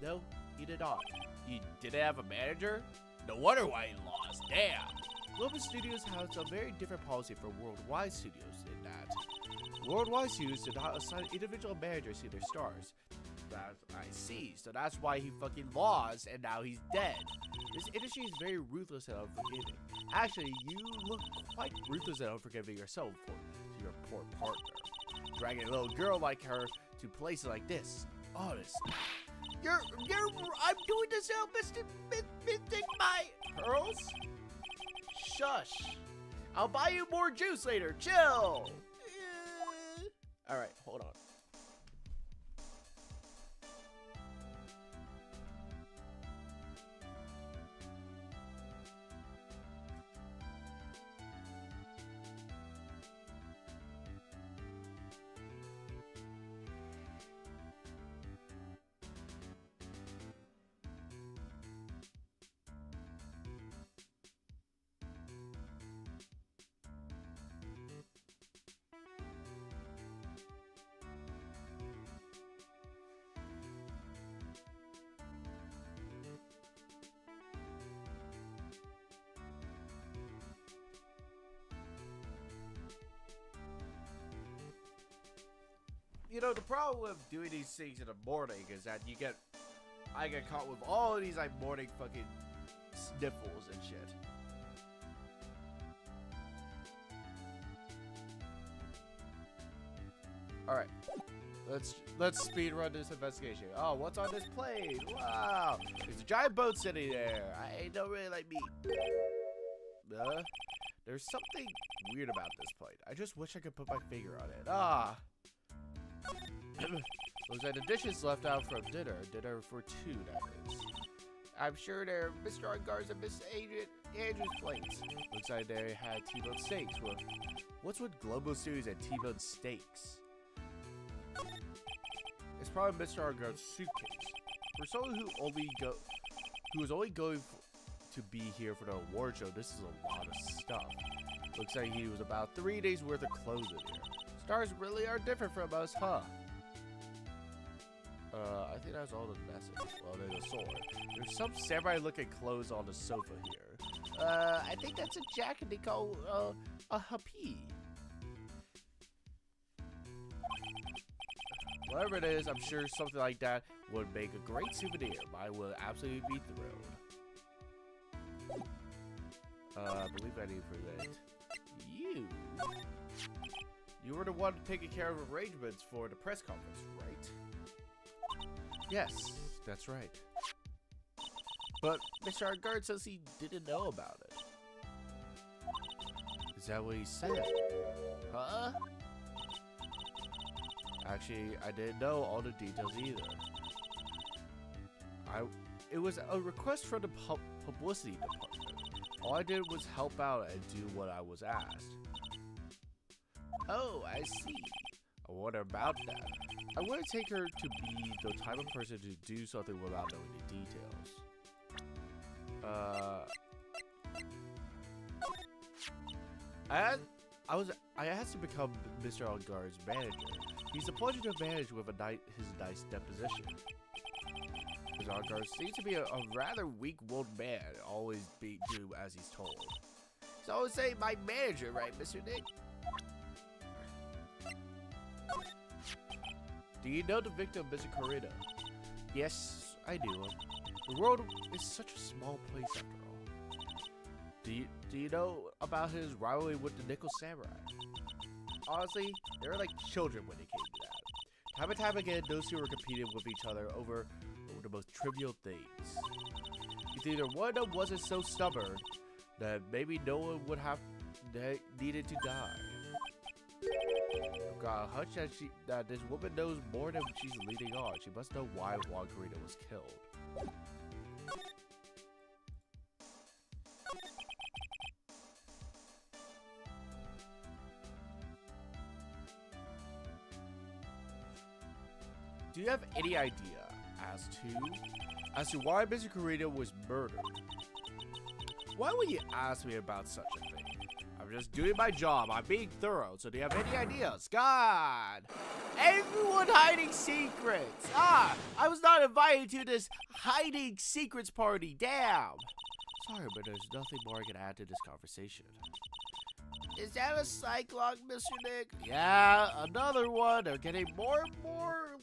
No, he did not. He didn't have a manager? No wonder why he lost. Damn. Global Studios has a very different policy from Worldwide Studios in that Worldwide Studios did not assign individual managers to their stars. I see. So that's why he fucking lost, and now he's dead. This industry is very ruthless and unforgiving. Actually, you look quite ruthless and unforgiving yourself to your poor partner. Dragging a little girl like her to places like this. Honestly. I'm doing this now, Mr. Take my pearls? Shush. I'll buy you more juice later. Chill. Alright, hold on. You know, the problem with doing these things in the morning is that I get caught with all of these like morning fucking sniffles and shit. Alright. Let's speed run this investigation. Oh, what's on this plane? Wow. There's a giant boat sitting there. I don't really like meat. There's something weird about this plane. I just wish I could put my finger on it. Ah. Looks like the dishes left out from dinner. Dinner for two, that is. I'm sure they're Mr. Ungar's and Miss Andrew's plates. Looks like they had T-bone steaks. Well, what's with Global Series and T-bone steaks? It's probably Mr. Ungar's suitcase. For someone who was only going to be here for the award show, this is a lot of stuff. Looks like he was about 3 days worth of clothes in here. Stars really are different from us, huh? I think that's all the message. Well, there's a sword. There's some samurai-looking clothes on the sofa here. I think that's a jacket they call, a happy. Whatever it is, I'm sure something like that would make a great souvenir. I would absolutely be thrilled. I believe I need for that. You were the one taking care of arrangements for the press conference, right? Yes, that's right. But Mr. Argard says he didn't know about it. Is that what he said? Huh? Actually, I didn't know all the details either. It was a request from the publicity department. All I did was help out and do what I was asked. Oh, I see. I wonder about that. I wouldn't take her to be the type of person to do something without knowing the details. I asked to become Mr. Algar's manager. He's a pleasure to manage with his nice deposition. Mr. Algar seems to be a rather weak-willed man, always do as he's told. So I would say my manager, right, Mr. Nick? Do you know the victim, Mr. Corrida? Yes, I do. The world is such a small place after all. Do you know about his rivalry with the Nickel Samurai? Honestly, they were like children when it came to that. Time and time again, those two were competing with each other over the most trivial things. It's either one of them wasn't so stubborn that maybe no one would have needed to die. I've got a hunch that this woman knows more than she's leading on. She must know why Juan Carino was killed. Do you have any idea as to why Mr. Carino was murdered? Why would you ask me about such a thing? I'm just doing my job. I'm being thorough. So do you have any ideas? God! Everyone hiding secrets! Ah! I was not invited to this hiding secrets party. Damn! Sorry, but there's nothing more I can add to this conversation. Is that a Cyclops, Mr. Nick? Yeah, another one. They're getting more and more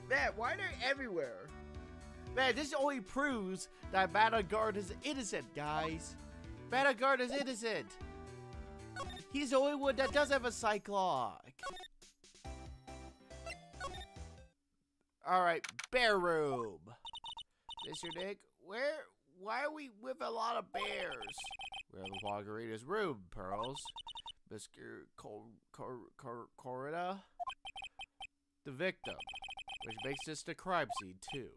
Man, why are they everywhere? Man, this only proves that Guard is innocent, guys. Guard is innocent. He's the only one that does have a Cyclock. Alright, bear room. Mr. Nick, why are we with a lot of bears? We're in the Margarita's room, Pearls. Mr. Corita? The victim. Which makes this the crime scene, too.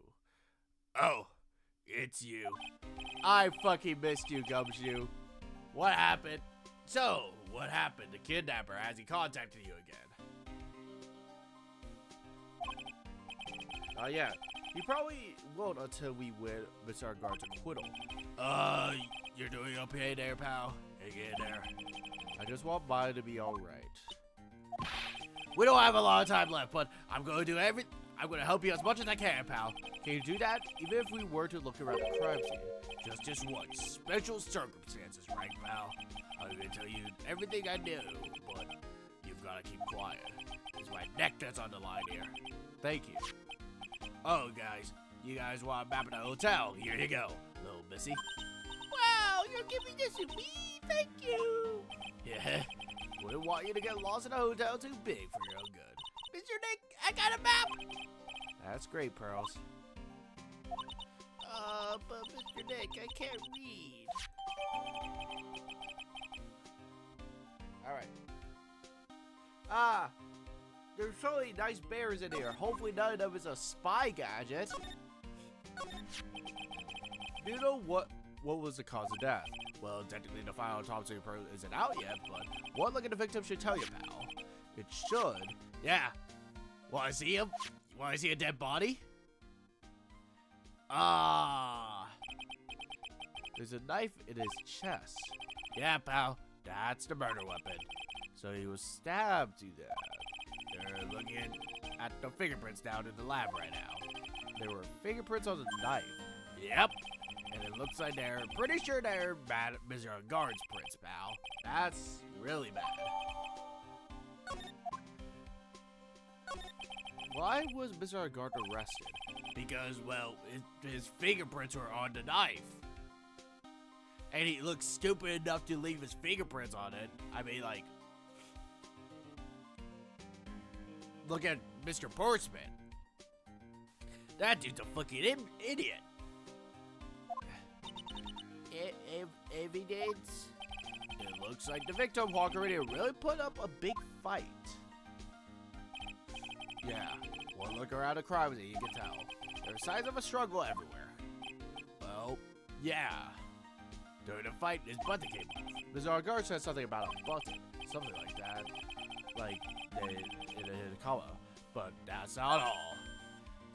Oh, it's you. I fucking missed you, Gumshoe. What happened? So, what happened? The kidnapper, has he contacted you again? Yeah. He probably won't until we win Mr. Guard's acquittal. You're doing okay there, pal? Hang in there. I just want mine to be alright. We don't have a lot of time left, but I'm going to do everything. I'm going to help you as much as I can, pal. Can you do that? Even if we were to look around the crime scene. Just what? Special circumstances, right, pal? I'm going to tell you everything I know, but you've got to keep quiet. It's my neck that's on the line here. Thank you. Oh, guys, you guys want a map of the hotel? Here you go, little missy. Wow, you're giving this to me? Thank you. Yeah, wouldn't want you to get lost in a hotel too big for your own good. Mr. Nick, I got a map. That's great, Pearls. But Mr. Nick, I can't read. Alright. There's so many nice bears in here. Hopefully none of them is a spy gadget. Do you know what was the cause of death? Well, technically the final autopsy report isn't out yet, but one look at the victim should tell you, pal. It should. Yeah. Want to see him? Want to see a dead body? There's a knife in his chest. Yeah, pal. That's the murder weapon. So he was stabbed to death. They're looking at the fingerprints down in the lab right now. There were fingerprints on the knife. Yep. And it looks like they're pretty sure they're bad Mr. Guard's prints, pal. That's really bad. Why was Mr. Guard arrested? Because, well, his fingerprints were on the knife. And he looks stupid enough to leave his fingerprints on it. I mean, like, look at Mr. Portsman. That dude's a fucking idiot. Evidence? It looks like the victim Walker really put up a big fight. Yeah, one look around the crime scene, you can tell. There are signs of a struggle everywhere. Well, yeah. During the fight, his button came off. Mr. Guard said something about a button, something like that. Like, in a comma. But that's not all.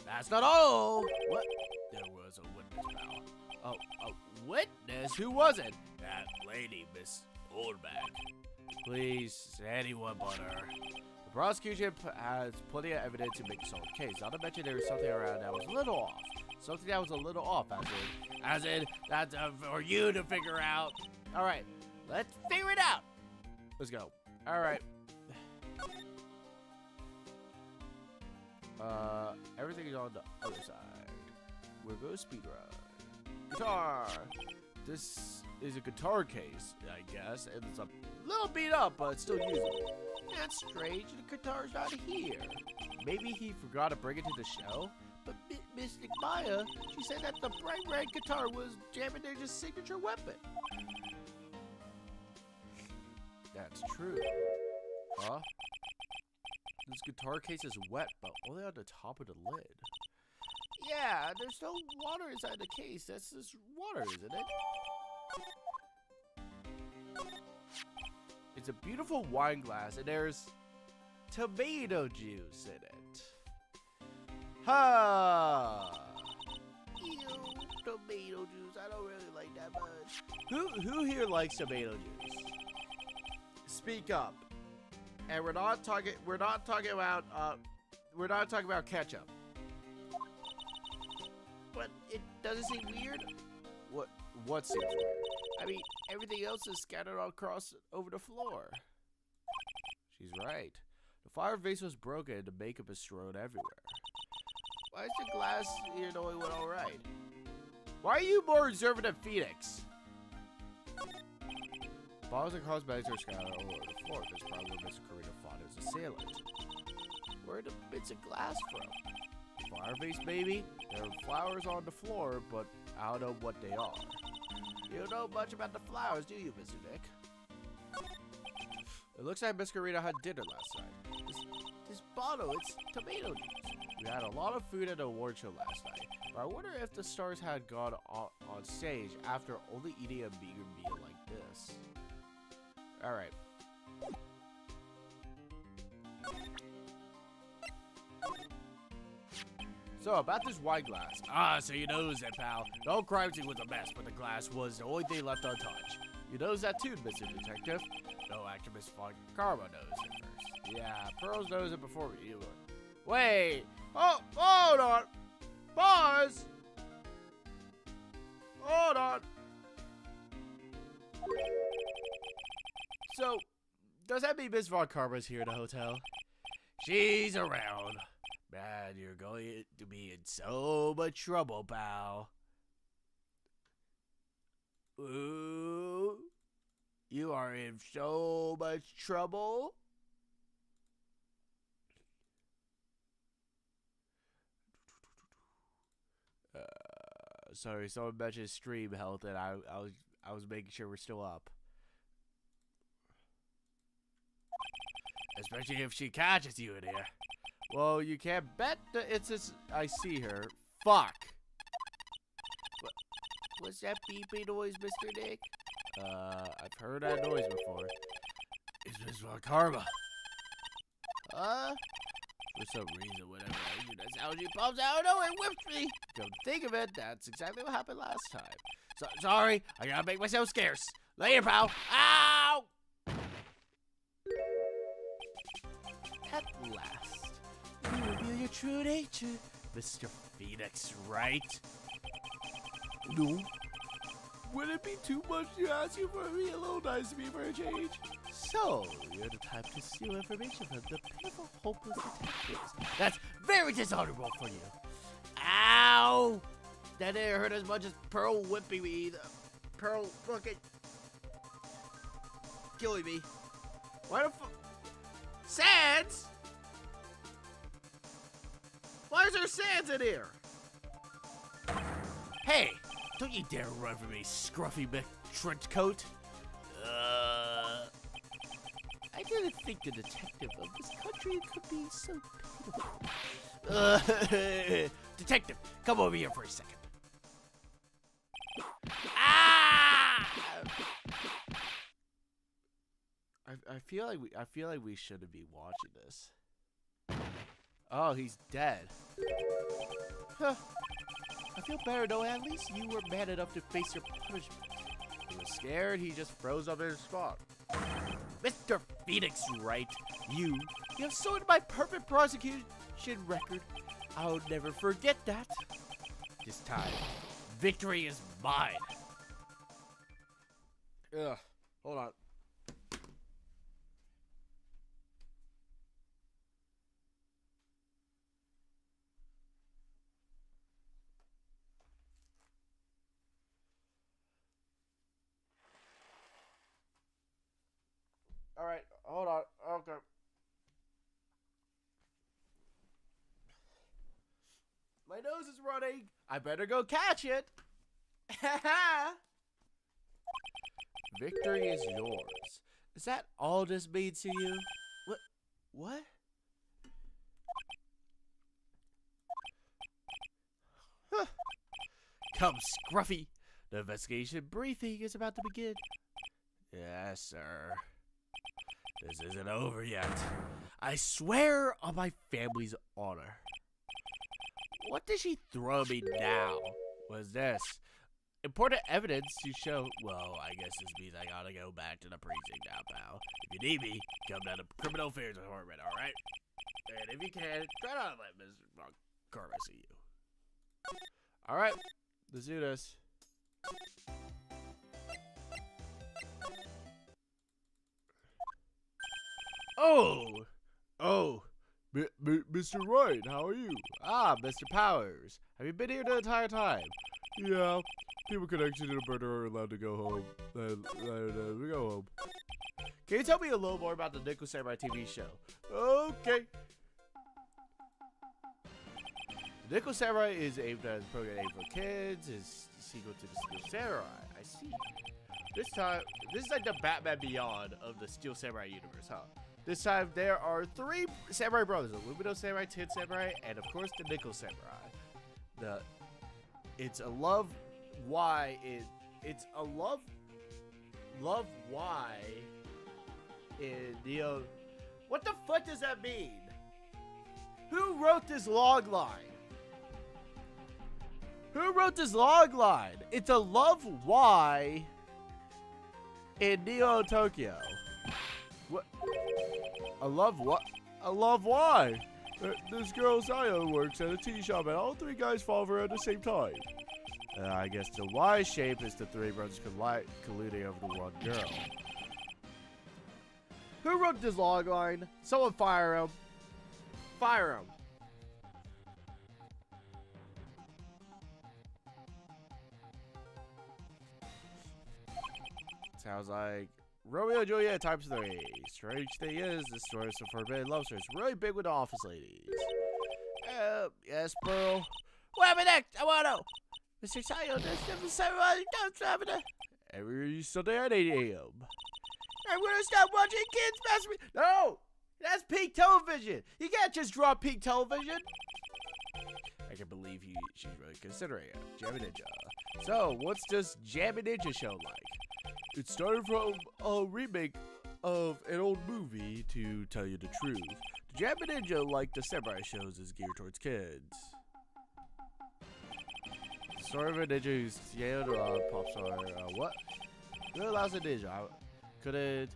That's not all! What? There was a witness, pal. Oh, a witness? Who was it? That lady, Miss Oldback. Please, anyone but her. The prosecution has plenty of evidence to make a solid case. Not to mention there was something around that was a little off. Something that was a little off, as in, that's for you to figure out. Alright, let's figure it out. Let's go. Alright. Everything is on the other side. We're going to speedrun. Guitar! This is a guitar case, I guess, and it's a little beat up, but it's still usable. That's strange, the guitar's not here. Maybe he forgot to bring it to the show? But Mystic Maya, she said that the bright red guitar was Jamadeja's signature weapon. That's true. Huh? This guitar case is wet, but only on the top of the lid. Yeah, there's no water inside the case. That's just water, isn't it? It's a beautiful wine glass, and there's tomato juice in it. Ha! Ew, tomato juice. I don't really like that much. Who here likes tomato juice? Speak up. And we're not talking about ketchup. But it doesn't seem weird. What seems weird? I mean, everything else is scattered all across over the floor. She's right. The fire vase was broken and the makeup is strewn everywhere. Why is the glass here knowing what alright? Why are you more observant than Phoenix? Bottles and cosmetics are scattered all over the floor. This probably where Miss Karina fought as assailant. Where are the bits of glass from? Fireface, maybe? There are flowers on the floor, but I don't know what they are. You don't know much about the flowers, do you, Mr. Nick? It looks like Miss Karina had dinner last night. This bottle, it's tomato juice. We had a lot of food at the award show last night, but I wonder if the stars had gone on stage after only eating a meager meal like this. Alright. So, about this wine glass. Ah, so you knows that, pal. The whole crime scene was a mess, but the glass was the only thing left untouched. You knows that too, Mr. Detective. No activist Von Karma knows it first. Yeah, Pearls knows it before me. Wait! Oh, hold on! Pause! Hold on! So, does that mean Miss Von Karma's here in the hotel? She's around. Man, you're going to be in so much trouble, pal. Ooh. You are in so much trouble. Sorry, someone mentioned stream health, and I was making sure we're still up. Especially if she catches you in here. Well, you can't bet that it's as I see her. Fuck. What's that beeping noise, Mr. Nick? I've heard that noise before. It's Miss Von Karma. For some reason, Whenever I hear that sound, she pops out. No, it whipped me. come to think of it, that's exactly what happened last time. Sorry, I gotta make myself scarce. Later, pal. Ow! At last, you reveal your true nature, Mr. Phoenix, right? No. Would it be too much to ask you for me a little nice to me for a change? So, you're the type to steal information from the pitiful, hopeless detectives. That's very dishonorable for you. Ow! That didn't hurt as much as Pearl whipping me either. Pearl fucking killing me. Why the fuck? Sands? Why is there sands in here? Hey, don't you dare run from me, scruffy trench coat. I didn't think the detective of this country could be so pitiful. Detective, come over here for a second. Ah! I feel like we shouldn't be watching this. Oh, he's dead. Huh. I feel better though. At least you were man enough to face your punishment. He was scared. He just froze up in his spot. Mr. Phoenix, Right, you have soiled my perfect prosecution record. I'll never forget that. this time, victory is mine. Ugh. Hold on. All right, hold on. Okay. My nose is running. I better go catch it. Victory is yours. Is that all this means to you? What? Huh. Come, Scruffy. The investigation briefing is about to begin. Yes, sir. This isn't over yet. I swear on my family's honor. What did she throw me now? What's this? Important evidence to show. Well, I guess this means I gotta go back to the precinct now, pal. If you need me, come down to Criminal Affairs Department, alright? And if you can, try not to let Mr. Karma see you. Alright, let's do this. Oh, Mr. Wright, how are you? Ah, Mr. Powers. Have you been here the entire time? Yeah. People connected to the murder are allowed to go home. We go home. Can you tell me a little more about the Nickel Samurai TV show? Okay. The Nickel Samurai is aimed at a program aimed for kids. Is sequel to the Steel Samurai. I see. This time, this is like the Batman Beyond of the Steel Samurai universe, huh? This time, there are 3 samurai brothers: the Lumino Samurai, Tin Samurai, and of course the Nickel Samurai. It's a love. Why it's a love why in the what the fuck does that mean? Who wrote this log line? Who wrote this log line? It's a love why in Neo Tokyo. What? A love what? A love why? This girl Sayo works at a tea shop and all 3 guys fall for her at the same time. I guess the Y shape is the 3 brothers colluding over the one girl. Who wrote this log line? Someone fire him. Fire him. Sounds like Romeo and Juliet times 3. Strange thing is, this story is a forbidden love story. It's really big with the office ladies. Yes, Pearl. What happened next? I wanna know. Mr. Sayo, there's Samurai every Sunday at 8 a.m. I'm gonna stop watching kids masturbate. No! That's peak television! You can't just draw peak television! I can believe she's really considering it. Jammin' Ninja. So, what's this Jammin' Ninja show like? It started from a remake of an old movie, to tell you the truth. The Jammin' Ninja, like the samurai shows, is geared towards kids. Story of a ninja who's scared pop star. What? Really allows a ninja. I couldn't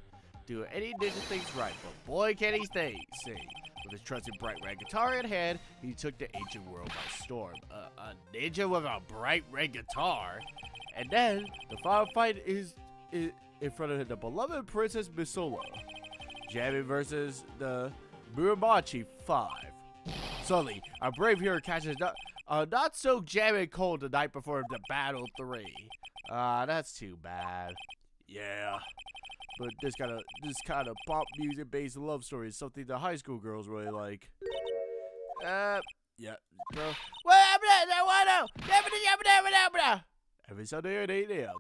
do any ninja things right, but boy can he sing. With his trusted bright red guitar in hand, he took the ancient world by storm. A ninja with a bright red guitar? And then, the final fight is in front of the beloved Princess Missoula. Jammin' versus the Muromachi 5. Suddenly, our brave hero catches not so jamming cold the night before the Battle 3. That's too bad. Yeah. But this kind of pop music based love story is something the high school girls really like. Yeah. Girl. What happened? I wanna. Every Sunday at 8 a.m.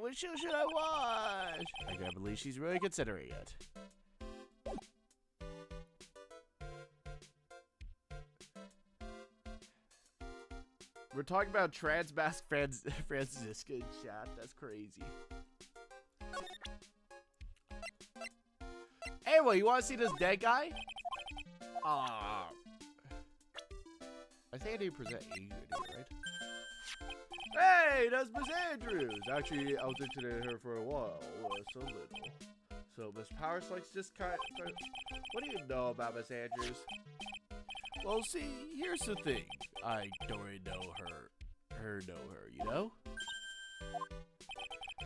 Which show should I watch? I can't believe she's really considering it. We're talking about trans mask Francisca in chat. That's crazy. Anyway, you want to see this dead guy? I think I need to present you, right? Hey, that's Miss Andrews. Actually, I was interested in her for a while. So little. So Miss Powers likes this kind. What do you know about Miss Andrews? Well, see, here's the thing. I don't really know her, you know?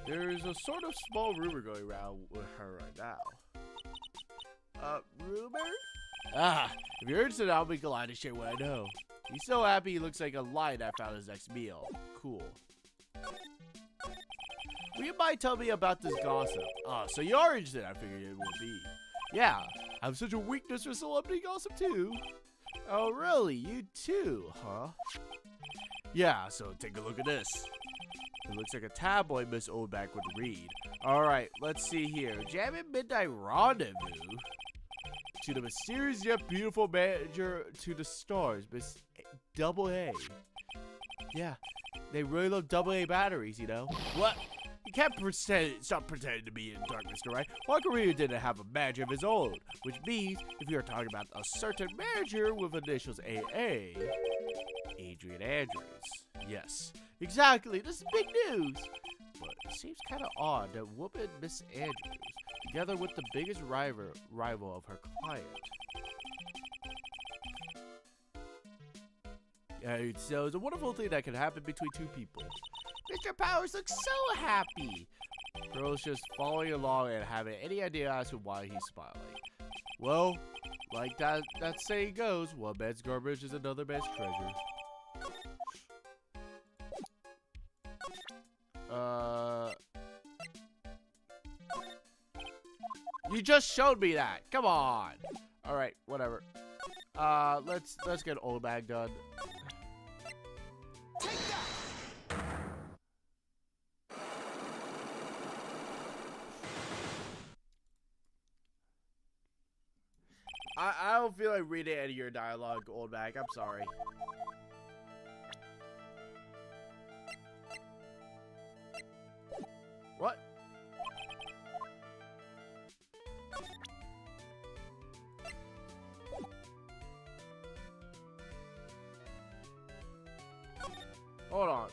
There's a sort of small rumor going around with her right now. Rumor? If you're interested, I'll be glad to share what I know. He's so happy he looks like a lion that found his next meal. Cool. Will you mind telling me about this gossip? So you're interested, I figured it would be. Yeah, I have such a weakness for celebrity gossip too. Oh really? You too, huh? Yeah, so take a look at this. It looks like a tabloid Miss Oldback would read. Alright, let's see here. Jammin' Midnight Rendezvous. To the mysterious yet beautiful manager to the stars, Miss Double A. Yeah, they really love double A batteries, you know? What? You can't stop pretending to be in darkness, right? Wakaru didn't have a manager of his own, which means if you're talking about a certain manager with initials AA, Adrian Andrews. Yes, exactly. This is big news. But it seems kind of odd that woman Miss Andrews, together with the biggest rival of her client. Yeah, so it's a wonderful thing that can happen between two people. Mr. Powers looks so happy. Pearl's just following along and having any idea as to why he's smiling. Well, Like that saying goes, one man's garbage is another man's treasure. You just showed me that. Come on. All right, whatever. Let's get old bag done. I don't feel like reading any of your dialogue, old bag. I'm sorry. What? Hold on.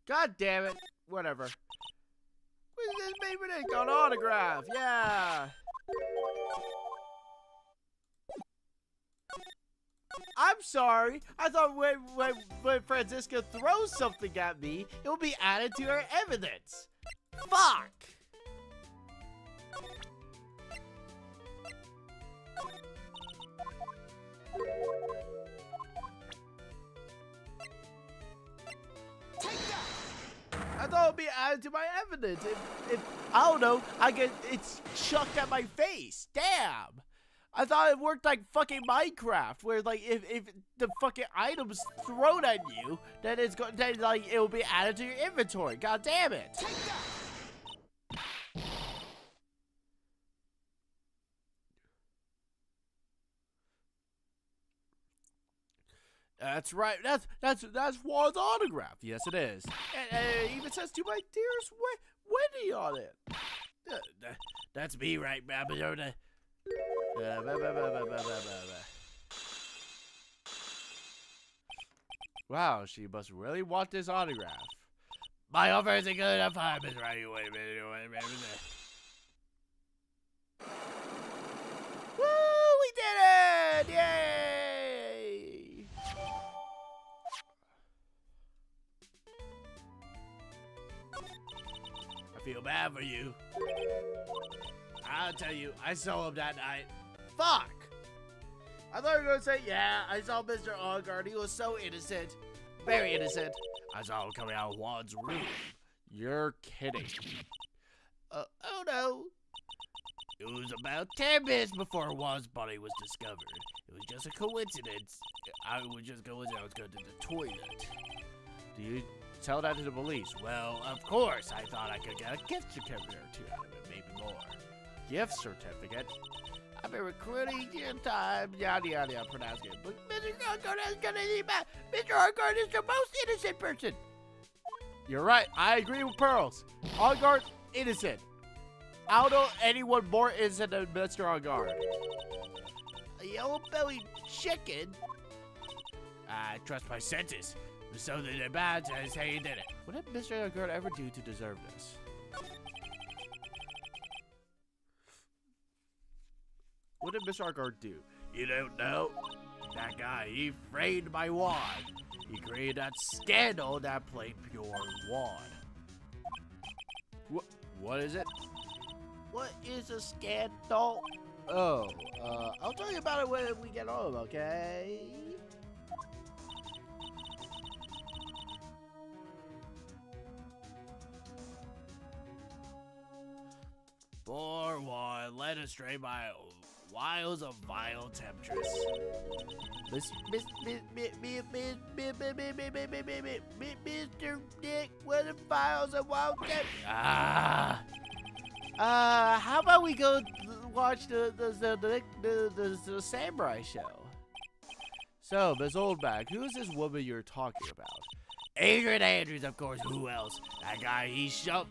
God damn it. Whatever. This baby ain't got an autograph. Yeah. I'm sorry. I thought when Francisca throws something at me, it will be added to her evidence. Fuck. I thought it would be added to my evidence. If I don't know, it's chucked at my face. Damn. I thought it worked like fucking Minecraft, where like if the fucking item's thrown at you, then like it will be added to your inventory. God damn it. That's right. That's Juan's autograph. Yes, it is. And it even says "To my dearest Wendy" on it. That's me, right, Babadona? Wow, she must really want this autograph. My offer isn't good enough. I'm right. Wait a minute. Woo! We did it! Yay! I feel bad for you. I'll tell you, I saw him that night. Fuck! I thought you were gonna say, yeah, I saw Mr. Onguard. He was so innocent. Very innocent. I saw him coming out of Juan's room. You're kidding. Oh no. It was about 10 minutes before Juan's body was discovered. It was just a coincidence. I was going to the toilet. Do you tell that to the police? Well, of course. I thought I could get a gift certificate or two out of it, maybe more. Gift certificate? I've been recruiting your time, yada yada, I'm pronouncing it. But Mr. Onguard is gonna need back. Mr. Onguard is the most innocent person. You're right. I agree with Pearls. Onguard, innocent. I don't know anyone more innocent than Mr. Onguard. A yellow-bellied chicken? I trust my senses. There's something bad to say he did it. What did Mr. Onguard ever do to deserve this? What did Mr. Onguard do? You don't know? That guy, he framed my wand. He created that scandal that played pure wand. What is it? What is a scandal? Oh, I'll tell you about it when we get home, okay? Poor Juan, led astray by wiles of vile temptress. Mr. Dick, what the files of wild temptress? How about we go watch the samurai show? So, Miss Oldback, who is this woman you're talking about? Adrian Andrews, of course. Who else? That guy, he shoved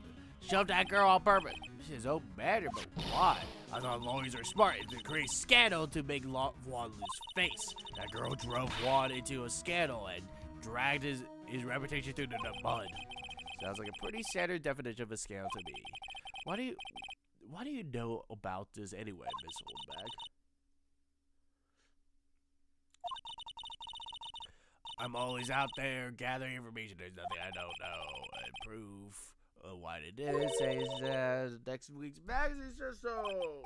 that girl on purpose. His own matter, but why? I thought lawyers are smart to create scandal to make Juan lose face. That girl drove Juan into a scandal and dragged his reputation through the mud. Sounds like a pretty standard definition of a scandal to me. Why do you know about this anyway, Miss Oldbag? I'm always out there gathering information. There's nothing I don't know. And proof of what it is. It says next week's magazine says so.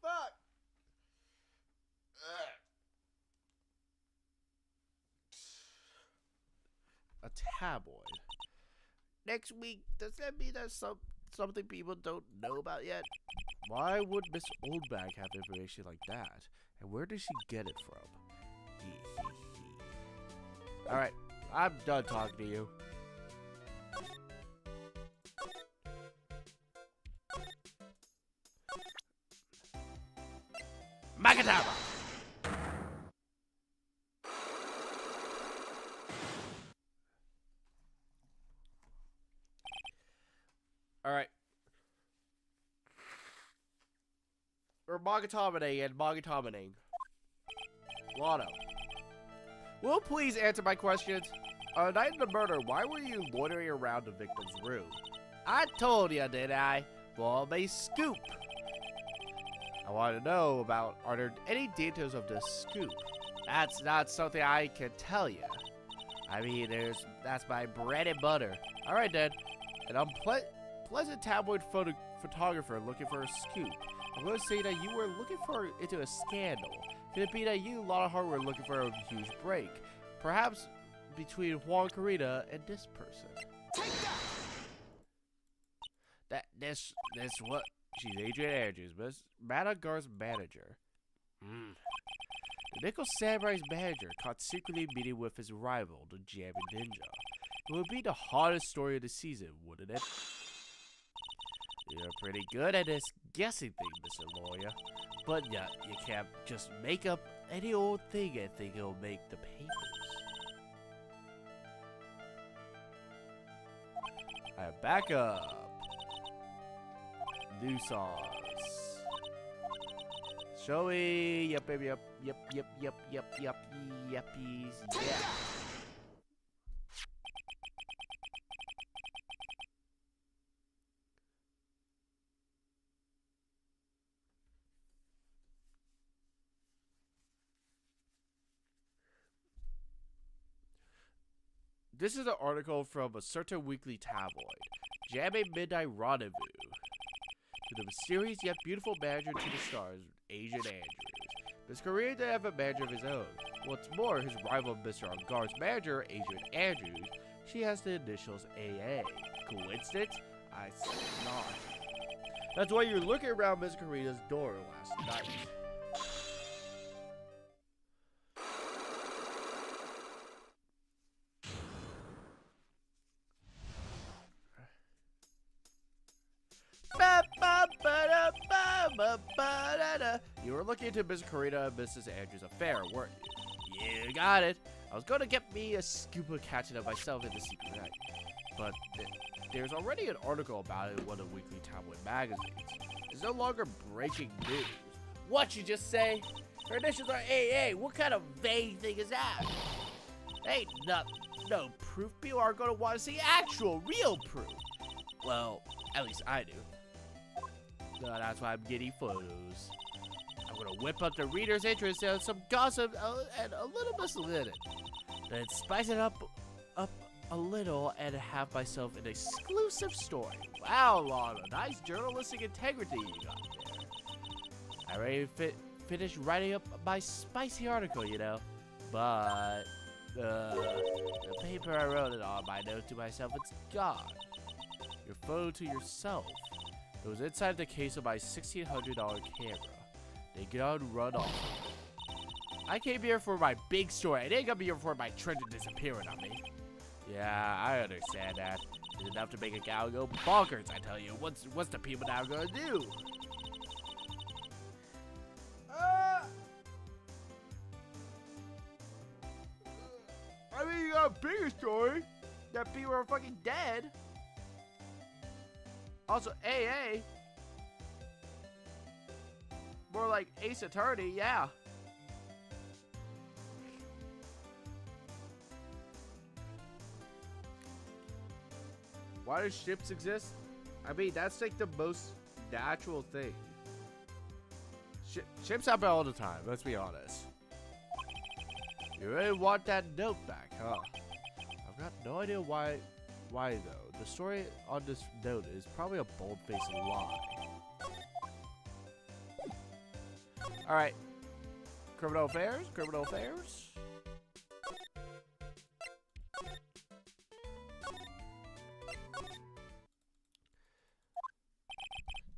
Fuck. A tabloid. Next week, does that mean there's something people don't know about yet? Why would Miss Oldbag have information like that? And where does she get it from? Alright, I'm done talking to you. Macadaba! Alright. Or Monotomine and Monotomine. Lotto. Will please answer my questions? On the night of the murder, why were you loitering around the victim's room? I told you, did I? For me scoop. I want to know about, are there any details of this scoop? That's not something I can tell you. I mean, that's my bread and butter. Alright then, an unpleasant tabloid photographer looking for a scoop. I'm going to say that you were looking into a scandal. Could it be that you, Lotta Hart, were looking for a huge break? Perhaps between Juan Carita and this person. Take that! This what? She's Adrian Andrews, Miss Madagar's manager. The Nickel Samurai's manager caught secretly meeting with his rival, the Jamming Ninja. It would be the hottest story of the season, wouldn't it? You're pretty good at this guessing thing, Mr. Lawyer. But yeah, you can't just make up any old thing and think it'll make the papers. Alright, back up. New songs. Showy. Yep, baby, yep, yuppies, yeah. This is an article from a certain weekly tabloid, Jamming Midnight Rendezvous. To the mysterious yet beautiful manager to the stars, Adrian Andrews. His career didn't have a manager of his own. What's more, his rival Mr. Ungar's manager, Adrian Andrews, she has the initials AA. Coincidence? I say not. That's why you're looking around Miss Carita's door last night. You were looking into Miss Carita and Mrs. Andrews' affair, weren't you? You got it. I was going to get me a scoop of catching up myself in the secret night. But there's already an article about it in one of the weekly tabloid magazines. It's no longer breaking news. What you just say? Her initials are AA. What kind of vague thing is that? Ain't no proof. People are going to want to see actual, real proof. Well, at least I do. No, that's why I'm getting photos. I'm gonna whip up the reader's interest in some gossip and a little misleading. Then spice it up a little and have myself an exclusive story. Wow, Lana, nice journalistic integrity you got there. I already finished writing up my spicy article, you know. But the paper I wrote it on, my note to myself, it's gone. Your photo to yourself. It was inside the case of my $1,600 camera. They got run off. I came here for my big story. I didn't come here for my treasure disappearing on me. Yeah, I understand that. It's enough to make a gal go bonkers, I tell you. What's the people now gonna do? I mean, you got a bigger story. That people are fucking dead. Also, AA. More like Ace Attorney, yeah. Why do ships exist? I mean, that's like the most natural thing. Ships happen all the time, let's be honest. You really want that note back, huh? I've got no idea why though. The story on this note is probably a bold-faced lie. Alright. Criminal affairs, criminal affairs.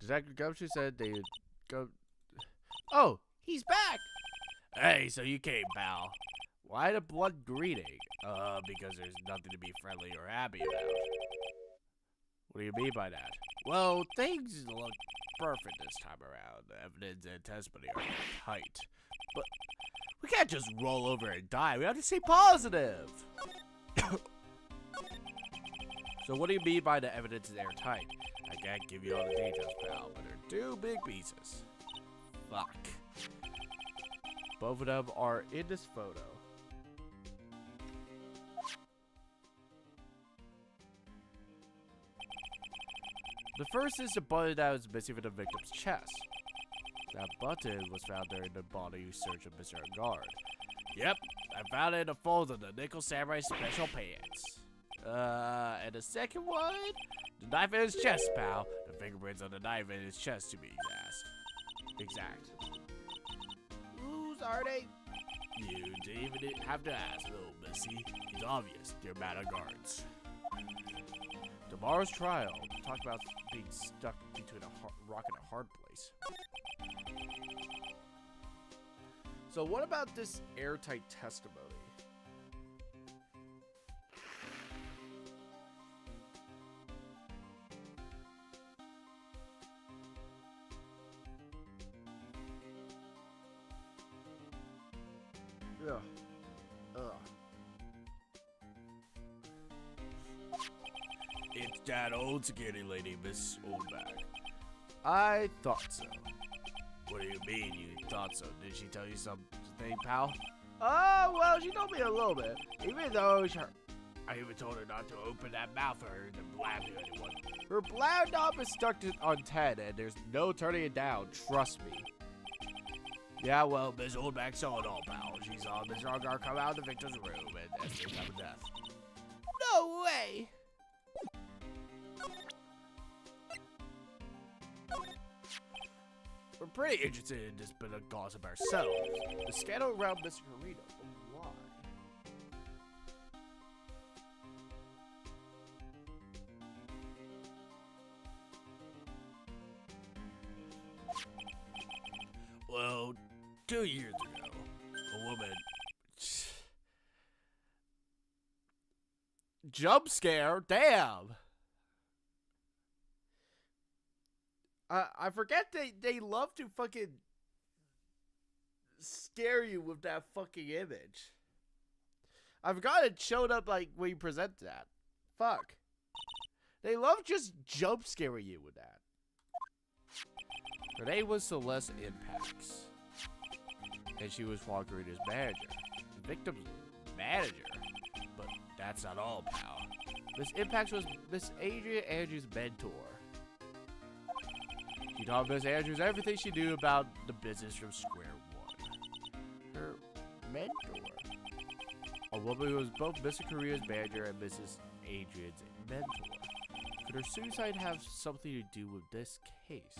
Detective Gumshoe said they would go. Oh, he's back! Hey, so you came, pal. Why the blunt greeting? Because there's nothing to be friendly or happy about. What do you mean by that? Well, things look perfect this time around. The evidence and testimony are tight. But we can't just roll over and die. We have to stay positive. So what do you mean by the evidence is airtight? I can't give you all the details, pal, but they're two big pieces. Fuck. Both of them are in this photo. The first is the button that was missing from the victim's chest. That button was found during the body search of Mr. Guard. Yep, I found it in a fold of the Nickel Samurai Special Pants. And the second one? The knife in his chest, pal. The fingerprints on the knife in his chest, to be exact. Whose are they? You didn't even have to ask, little missy. It's obvious. They're Madam Guards. Tomorrow's trial. Talk about being stuck between a rock and a hard place. So what about this airtight testimony? Yeah. It's that old security lady, Miss Oldback. I thought so. What do you mean you thought so? Did she tell you something, pal? Oh, well, she told me a little bit. Even though I even told her not to open that mouth for her to blab to anyone. Her blab knob is stuck on 10, and there's no turning it down. Trust me. Yeah, well, Miss Oldback saw it all, pal. She saw Miss Argar come out of the victim's room and escape from death. No way! We're pretty interested in this bit of gossip ourselves. The scandal around Mr. Carino, but why? Well, 2 years ago, a woman... Jump scare? Damn! I forget they love to fucking scare you with that fucking image. I forgot it showed up like when you present that. Fuck. They love just jump scaring you with that. Her name was Celeste Impacts. And she was Walker's manager. The victim's manager? But that's not all, pal. Miss Impacts was Miss Adrian Andrews' mentor. She taught Miss Andrews everything she knew about the business from square one. Her mentor? A woman who was both Mr. Korea's manager and Mrs. Adrian's mentor. Could her suicide have something to do with this case?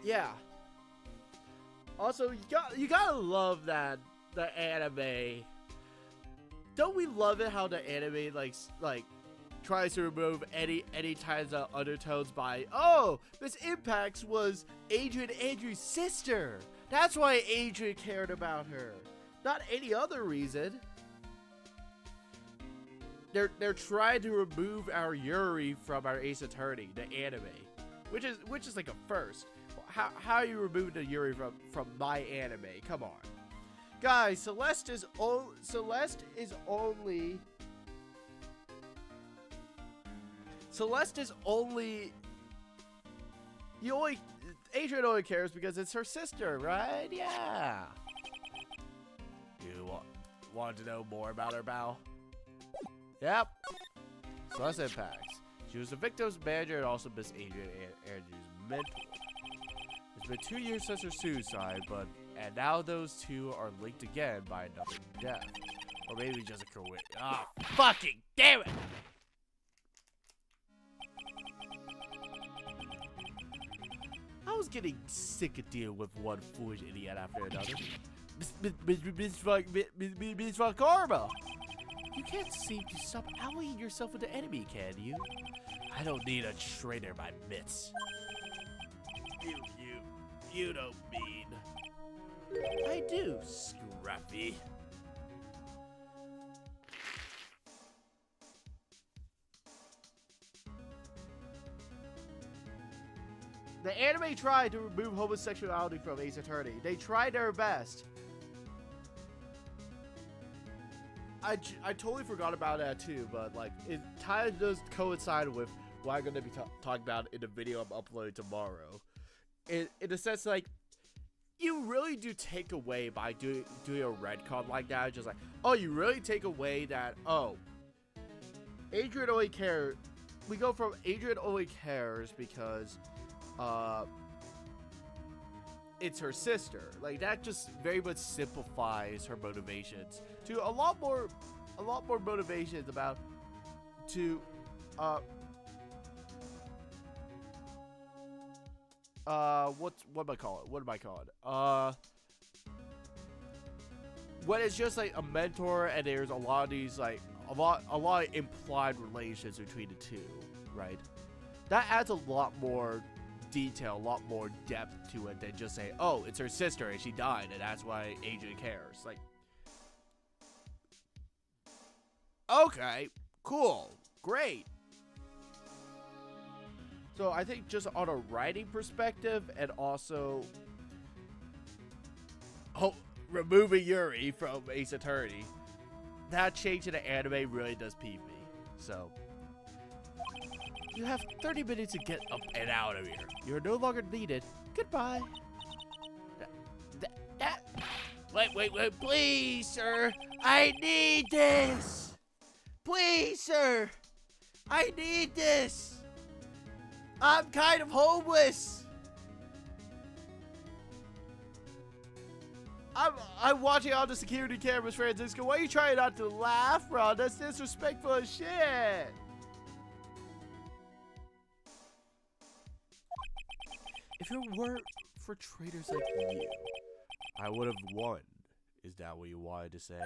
Yeah. Also, you gotta love that the anime. Don't we love it how the anime like tries to remove any kinds of undertones by, oh, Miss Impacts was Adrian Andrews' sister. That's why Adrian cared about her, not any other reason. They're trying to remove our Yuri from our Ace Attorney, the anime, which is like a first. How are you removing the Yuri from my anime? Come on. Guys, Celeste is only Adrian only cares because it's her sister, right? Yeah. You want to know more about her, pal? Yep. Celeste Impacts. She was the victim's manager and also Miss Adrian and Andrew's mentor. It's been 2 years since her suicide, and now those two are linked again by another death. Or maybe just a coincidence. Ah, fucking damn it! I was getting sick of dealing with one foolish idiot after another. Miss Von Karma! You can't seem to stop allying yourself with the enemy, can you? I don't need a traitor, my mitts. You don't mean. I do, Scruffy. The anime tried to remove homosexuality from Ace Attorney. They tried their best. I totally forgot about that too, but like it kind of does coincide with what I'm going to be talking about in the video I'm uploading tomorrow. In a sense, like, you really do take away by doing a retcon like that. Just like, oh, you really take away that, oh, Adrian only cares. We go from Adrian only cares because it's her sister. Like, that just very much simplifies her motivations to a lot more motivations about what am I calling? When it's just like a mentor and there's a lot of these like a lot of implied relations between the two, right? That adds a lot more detail, a lot more depth to it than just say, oh, it's her sister and she died and that's why Adrian cares. Like, okay, cool, great. So I think just on a writing perspective and also removing Yuri from Ace Attorney, that change in the anime really does peeve me. So you have 30 minutes to get up and out of here. You're no longer needed. Goodbye. Wait, please, sir. I need this. Please, sir. I need this. I'm kind of homeless. I'm watching all the security cameras, Francisco. Why are you trying not to laugh, bro? That's disrespectful as shit. If it weren't for traitors like you, I would have won. Is that what you wanted to say?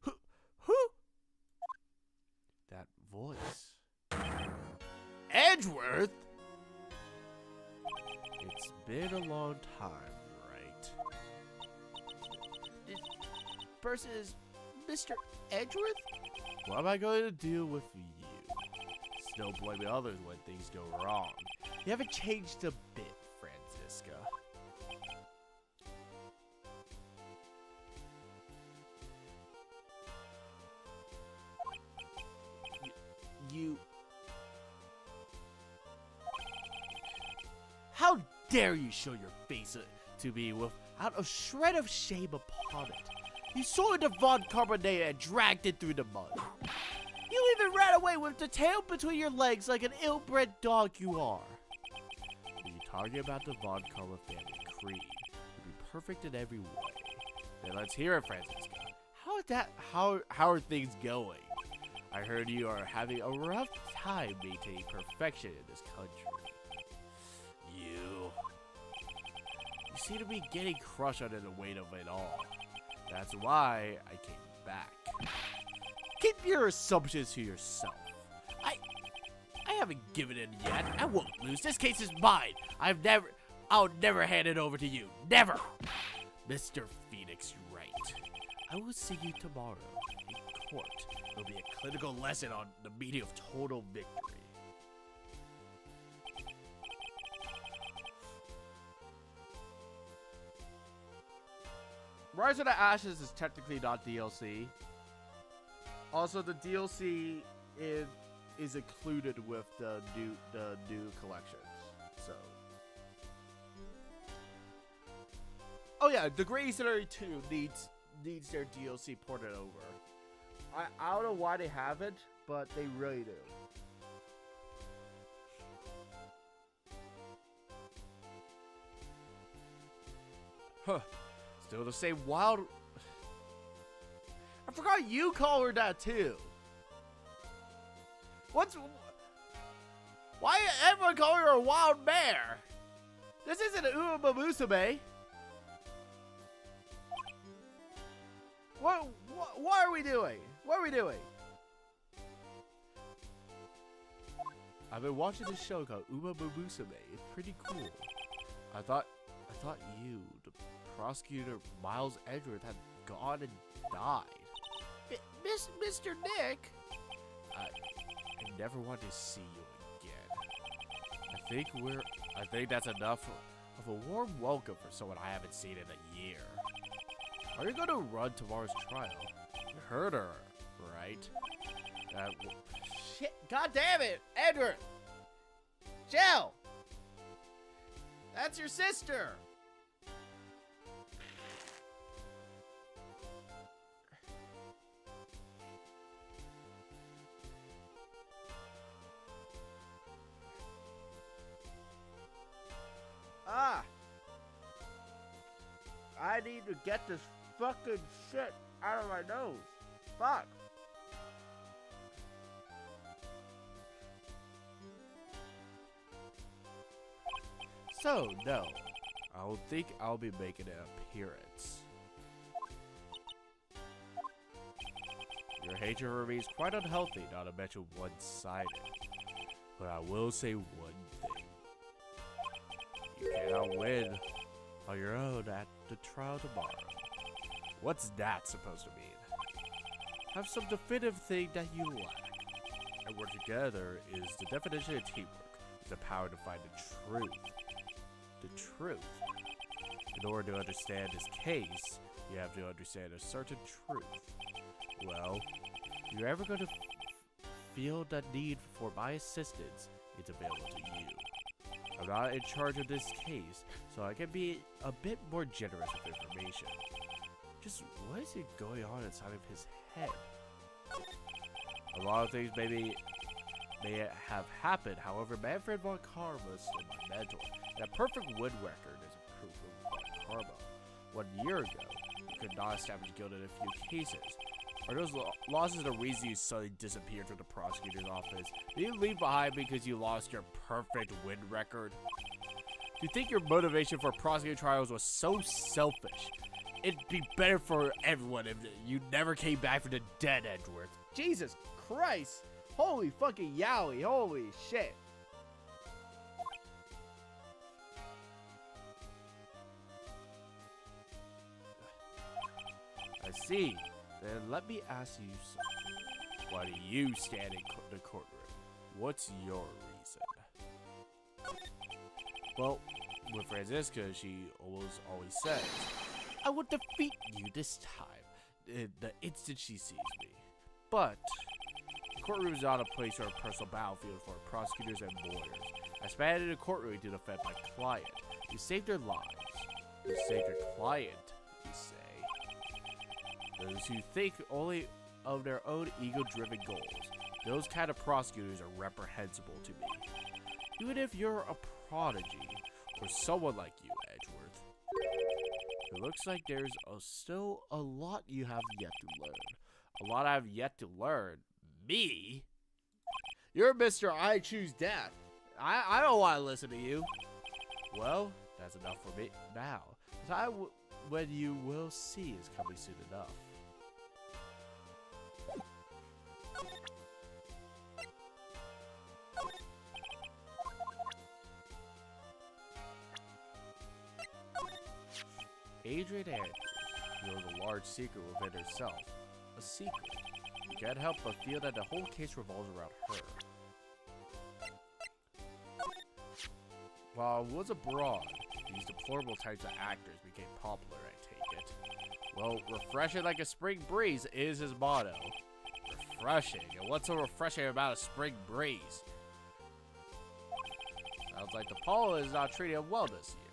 Who? That voice. Edgeworth? It's been a long time, right? This person is Mr. Edgeworth? What am I going to do with you? Still blaming others when things go wrong. You haven't changed a bit, Francisca. You... How dare you show your face to me without a shred of shame upon it? You saw the Von Carbonate and dragged it through the mud. You even ran away with the tail between your legs like an ill-bred dog you are. Are you talking about the Von Karma family creed? To be perfect in every way. Then let's hear it, Francisca. How are things going? I heard you are having a rough time maintaining perfection in this country. You seem to be getting crushed under the weight of it all. That's why I came back. Keep your assumptions to yourself. I haven't given in yet. I won't lose. This case is mine. I'll never hand it over to you. Never. Mr. Phoenix, right. I will see you tomorrow in court. It'll be a clinical lesson on the meaning of total victory. Rise of the Ashes is technically not DLC. Also, the DLC is included with the new collections. So, oh yeah, the Grey Scenario 2 needs their DLC ported over. I don't know why they haven't, but they really do. Huh. Still the same wild... I forgot you call her that too. Why everyone call her a wild mare? This isn't Uma Musume. What are we doing? What are we doing? I've been watching this show called Uma Musume. It's pretty cool. I thought you, the prosecutor Miles Edgeworth, had gone and died. Mr. Nick? I never want to see you again. I think that's enough of a warm welcome for someone I haven't seen in a year. Are you gonna run tomorrow's trial? You heard her, right? Shit, god damn it, Edward! Jill! That's your sister! I need to get this fucking shit out of my nose. Fuck. So, no. I don't think I'll be making an appearance. Your hatred for me is quite unhealthy, not to mention one-sided. But I will say one thing. You cannot win on your own at the trial tomorrow. What's that supposed to mean? Have some definitive thing that you lack. And work together is the definition of teamwork. It's the power to find the truth. The truth. In order to understand this case, you have to understand a certain truth. Well, if you're ever going to feel the need for my assistance, it's available to you. I'm not in charge of this case, so I can be a bit more generous with information. Just what is it going on inside of his head? A lot of things may have happened, however, Manfred von Karma is still my mentor, and a perfect win record is a proof of von Karma. 1 year ago, you could not establish guilt in a few cases. Are those losses the reason you suddenly disappeared from the prosecutor's office? Did you leave behind because you lost your perfect win record? Do you think your motivation for prosecuting trials was so selfish? It'd be better for everyone if you never came back from the dead, Edgeworth. Jesus Christ! Holy fucking yowie! Holy shit! I see. Then let me ask you something. Why do you stand in the courtroom? What's your reason? Well, with Franziska, she always says, I will defeat you this time, the instant she sees me. But the courtroom is not a place or a personal battlefield for prosecutors and lawyers. I span in the courtroom to defend my client. You saved their lives. You saved your client, you say. Those who think only of their own ego-driven goals, those kind of prosecutors are reprehensible to me. Even if you're a prodigy, or someone like you, Edgeworth. It looks like there's still a lot you have yet to learn. A lot I have yet to learn. Me? You're Mr. I Choose Death. I don't want to listen to you. Well, that's enough for me now. When you will see is coming soon enough. Adrian Andrews knows a large secret within herself. A secret. You can't help but feel that the whole case revolves around her. While I was abroad, these deplorable types of actors became popular, I take it. Well, refreshing like a spring breeze is his motto. Refreshing? And what's so refreshing about a spring breeze? Sounds like the pollen is not treating him well this year.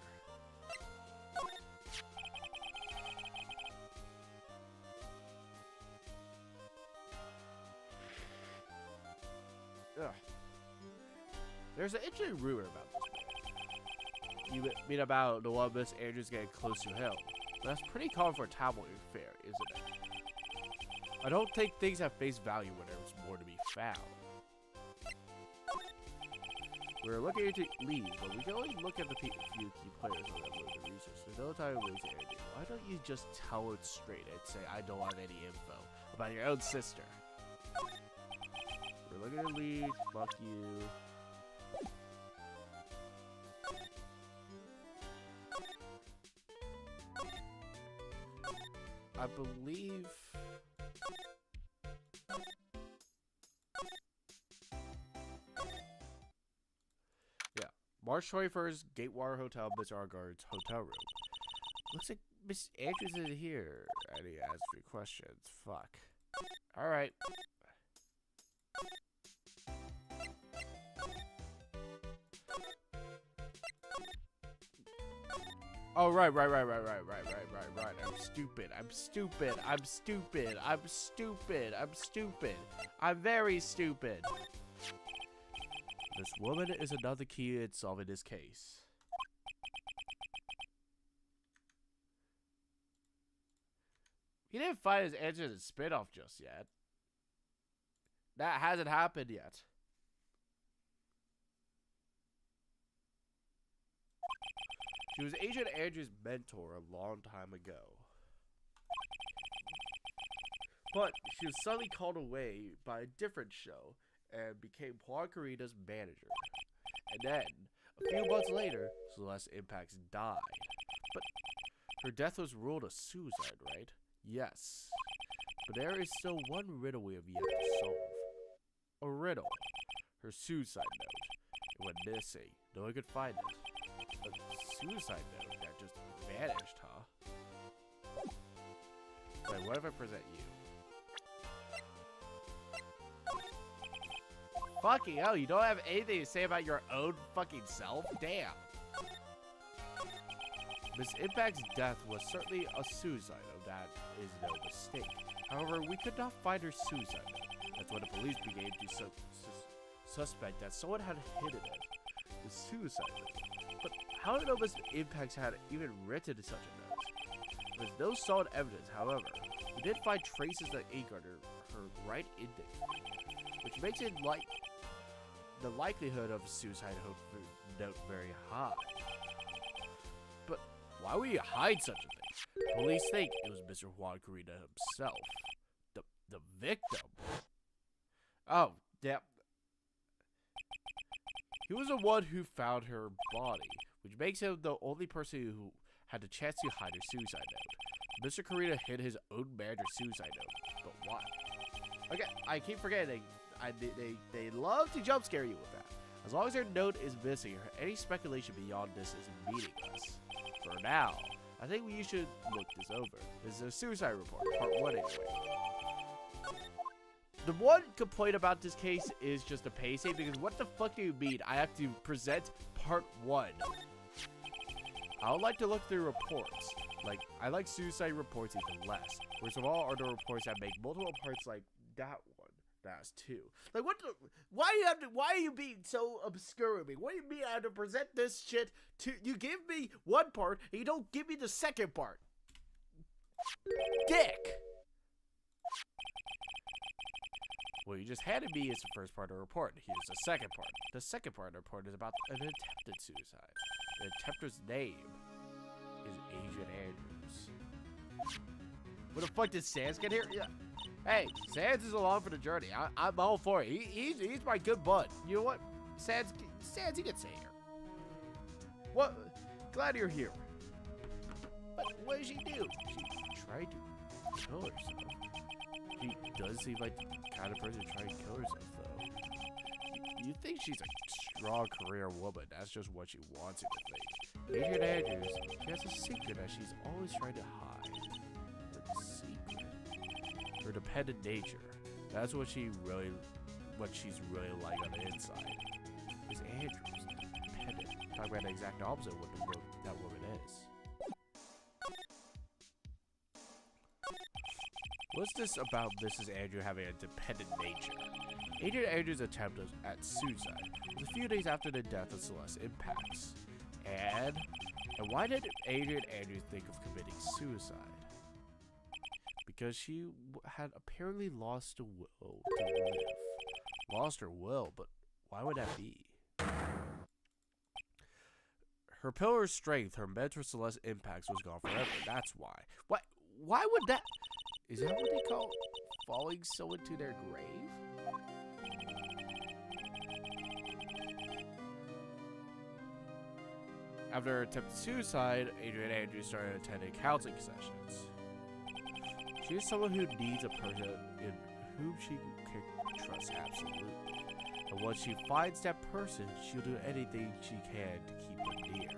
Ugh. There's an interesting rumor about this man. You mean about the one Miss Andrews getting close to him? That's pretty common for a tabloid affair, isn't it? I don't think things have face value when there's more to be found. We're looking into leads, but we can only look at the few key players on that list of research. There's no time to waste anything. Why don't you just tell it straight and say I don't have any info about your own sister? We're looking at leads. Fuck you. I believe. Yeah. March 21st, Gatewater Hotel, Miss Argard's hotel room. Looks like Miss Andrews is here. I need to ask you questions. Fuck. Alright. Oh, right. I'm stupid. I'm very stupid. This woman is another key in solving this case. He didn't find his answer in the spinoff just yet. That hasn't happened yet. She was Agent Andrew's mentor a long time ago. But she was suddenly called away by a different show and became Juan Carita's manager. And then, a few months later, Celeste Impacts died. But her death was ruled a suicide, right? Yes. But there is still one riddle we have yet to solve. A riddle. Her suicide note. It went missing. No one could find it. A suicide note that just vanished, huh? Wait, what if I present you? Fucking hell, you don't have anything to say about your own fucking self? Damn. Miss Impact's death was certainly a suicide note, that is no mistake. However, we could not find her suicide note. That's when the police began to suspect that someone had hidden it. The suicide note. But how did Miss Impacts had even written such a note? There's no solid evidence, however. We did find traces of ink on her right index, which makes it like the likelihood of a suicide note very high. But why would you hide such a thing? Police think it was Mr. Juan Carita himself, the victim. Oh, yeah. He was the one who found her body, which makes him the only person who had the chance to hide her suicide note. Mr. Carita hid his own manager's suicide note, but why? Okay, I keep forgetting. They love to jump scare you with that. As long as her note is missing, any speculation beyond this is meaningless. For now, I think we should look this over. This is a suicide report, part 1 anyway. The one complaint about this case is just the pacing, because what the fuck do you mean I have to present part 1? I would like to look through reports. Like, I like suicide reports even less. Worst of all are the reports that make multiple parts like that one. That's 2. Like, what the, why are you being so obscure with me? What do you mean I have to present this shit to, you give me one part and you don't give me the second part? Dick! What you just handed me is the first part of the report. Here's the second part. The second part of the report is about an attempted suicide. The attempter's name is Agent Andrews. What the fuck did Sans get here? Yeah. Hey, Sans is along for the journey. I'm all for it. He's my good bud. You know what? Sans, you can stay here. What? Glad you're here. What did she do? She tried to kill herself. She does seem like the kind of person to try and kill herself, though. You think she's a strong career woman. That's just what she wants you to think. Agent Andrews, she has a secret that she's always trying to hide. Her secret. Her dependent nature. That's what she's really like on the inside. Is Andrews dependent. Talking about the exact opposite of what that woman is. What's this about Mrs. Andrew having a dependent nature? Adrian Andrews' attempt at suicide was a few days after the death of Celeste Impacts. And why did Adrian Andrews think of committing suicide? Because she had apparently lost the will to live. Lost her will, but why would that be? Her pillar of strength, her mentor Celeste Impacts, was gone forever. That's why. Why would that? Is that what they call falling someone to their grave? After her attempted suicide, Adrian Andrews started attending counseling sessions. She is someone who needs a person in whom she can trust absolutely. And once she finds that person, she'll do anything she can to keep them near.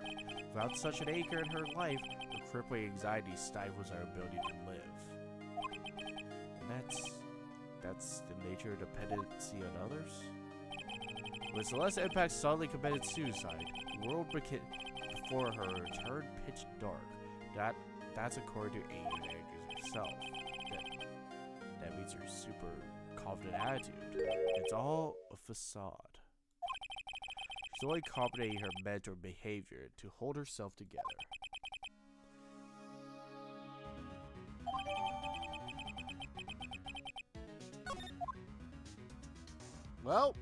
Without such an anchor in her life, her crippling anxiety stifles her ability to live. And that's the nature of dependency on others. When Celeste Impact suddenly committed suicide, the world before her turned pitch dark. That's according to Adrian Andrews herself. That means her super confident attitude. It's all a facade. She's only accommodating her mental behavior to hold herself together. Well,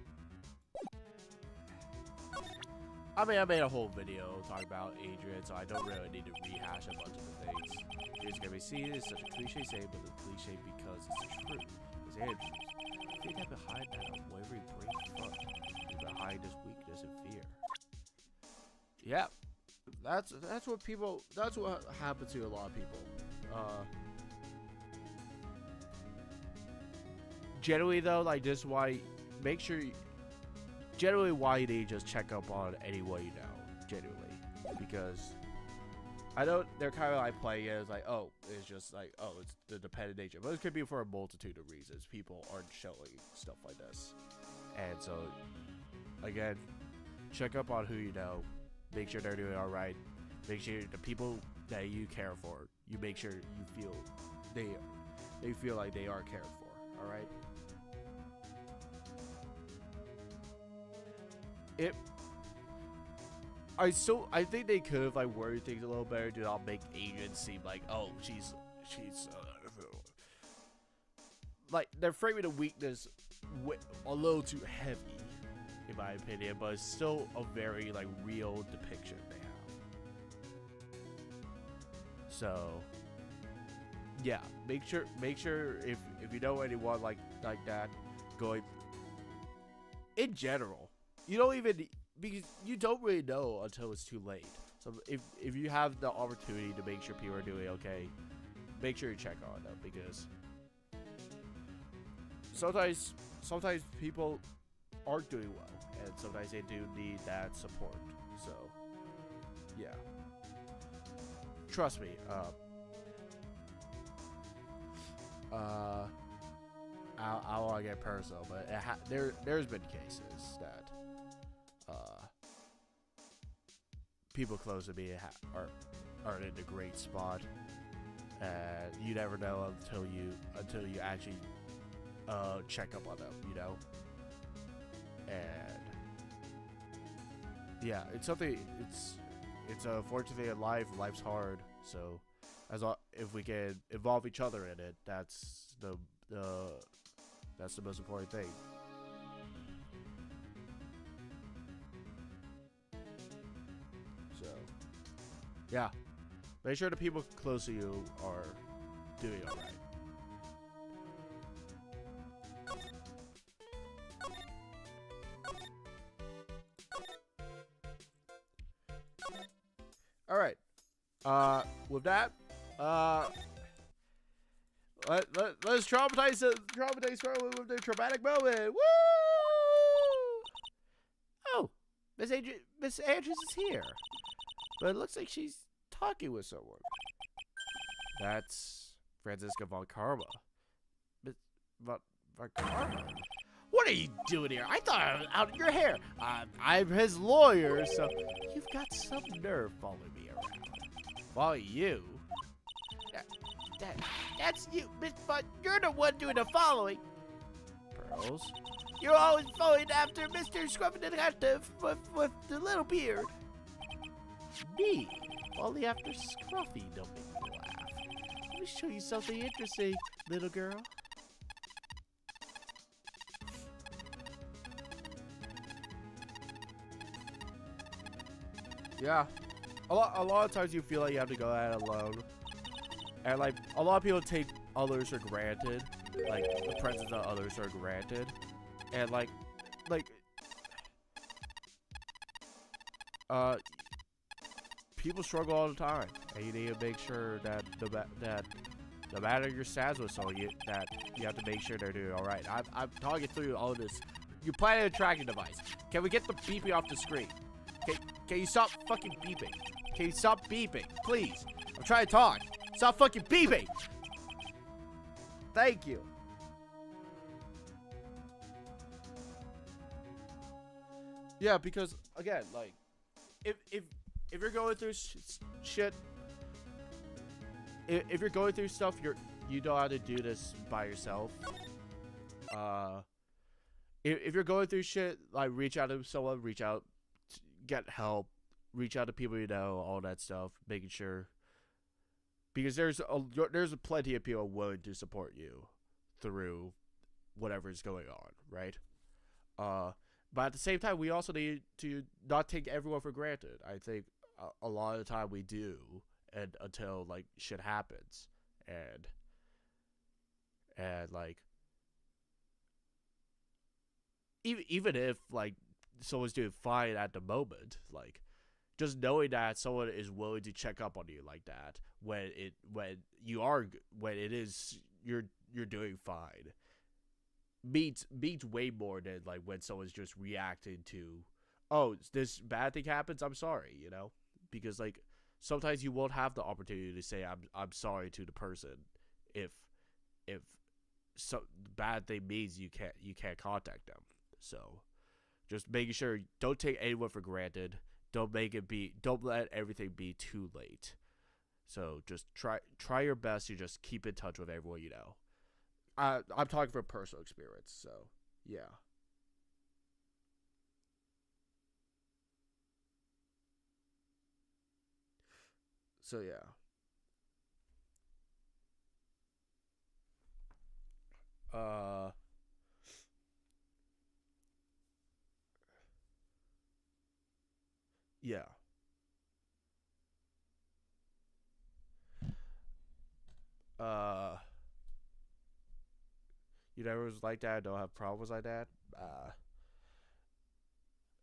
I mean, I made a whole video talking about Adrian, so I don't really need to rehash a bunch of the things. It's gonna be seen as such a cliche saying, but it's cliche because it's true. It's Andrews. I think that behind that unwavering brave front, behind his weakness and fear. Yeah, that's what happens to a lot of people. Generally though, like this is why make sure generally why you need to just check up on anyone you know, genuinely, because I know they're kind of like playing it as like, oh, it's just like, oh, it's the dependent nature, but it could be for a multitude of reasons. People aren't showing stuff like this, and so again, check up on who you know, make sure they're doing all right, make sure the people that you care for, you make sure you feel they feel like they are cared for. All right. I think they could have like worded things a little better to not make Adrian seem like, oh, she's like they're framing the weakness a little too heavy, in my opinion, but it's still a very like real depiction they have. So yeah, make sure if you know anyone like that going in general. You don't even, because you don't really know until it's too late. So if you have the opportunity to make sure people are doing okay, make sure you check on them, because sometimes people aren't doing well, and sometimes they do need that support. So yeah, trust me. I don't want to get personal, but there's been cases that people close to me aren't in a great spot, and you never know until you actually check up on them, you know. And yeah, it's something. It's a unfortunate thing in life. Life's hard, so if we can involve each other in it, that's the most important thing. So, yeah, make sure the people close to you are doing all right. All right. With that, let's traumatize her with the traumatic moment. Woo! Oh, Miss Andrews is here, but it looks like she's talking with someone. That's Franziska von Karma. Von Karma? What are you doing here? I thought I was out of your hair. I'm his lawyer, so you've got some nerve following me around. Follow you? That's you, Miss Fun. You're the one doing the following. Pearls? You're always following after Mr. Scruffy Detective with the little beard. Me? Only after Scruffy, don't make me laugh. Let me show you something interesting, little girl. Yeah. A lot of times you feel like you have to go at it alone. And like, a lot of people take others for granted. Like, the presence of others are granted. And like, people struggle all the time. And you need to make sure that no matter your stats with someone, that you have to make sure they're doing alright. I'm talking through all this. You're planning a tracking device. Can we get the beeping off the screen? Can you stop fucking beeping? Can you stop beeping? Please. I'm trying to talk. Stop fucking beeping! Thank you. Yeah, because again, like, if you're going through shit, if you're going through stuff, you know how to do this by yourself. If you're going through shit, like, reach out to someone, reach out, get help, reach out to people you know, all that stuff, making sure. Because there's plenty of people willing to support you through whatever's going on, right? But at the same time, we also need to not take everyone for granted. I think a lot of the time we do, and until like shit happens, and like even if like someone's doing fine at the moment, like, just knowing that someone is willing to check up on you like that when it is you're doing fine means way more than like when someone's just reacting to, oh, this bad thing happens, I'm sorry, you know? Because like sometimes you won't have the opportunity to say I'm sorry to the person if so bad thing means you can't contact them. So just making sure, don't take anyone for granted. Don't let everything be too late. So just try your best to just keep in touch with everyone you know. I'm talking from personal experience, so yeah. So yeah. Yeah. Uh, you never was like that. Don't have problems like that.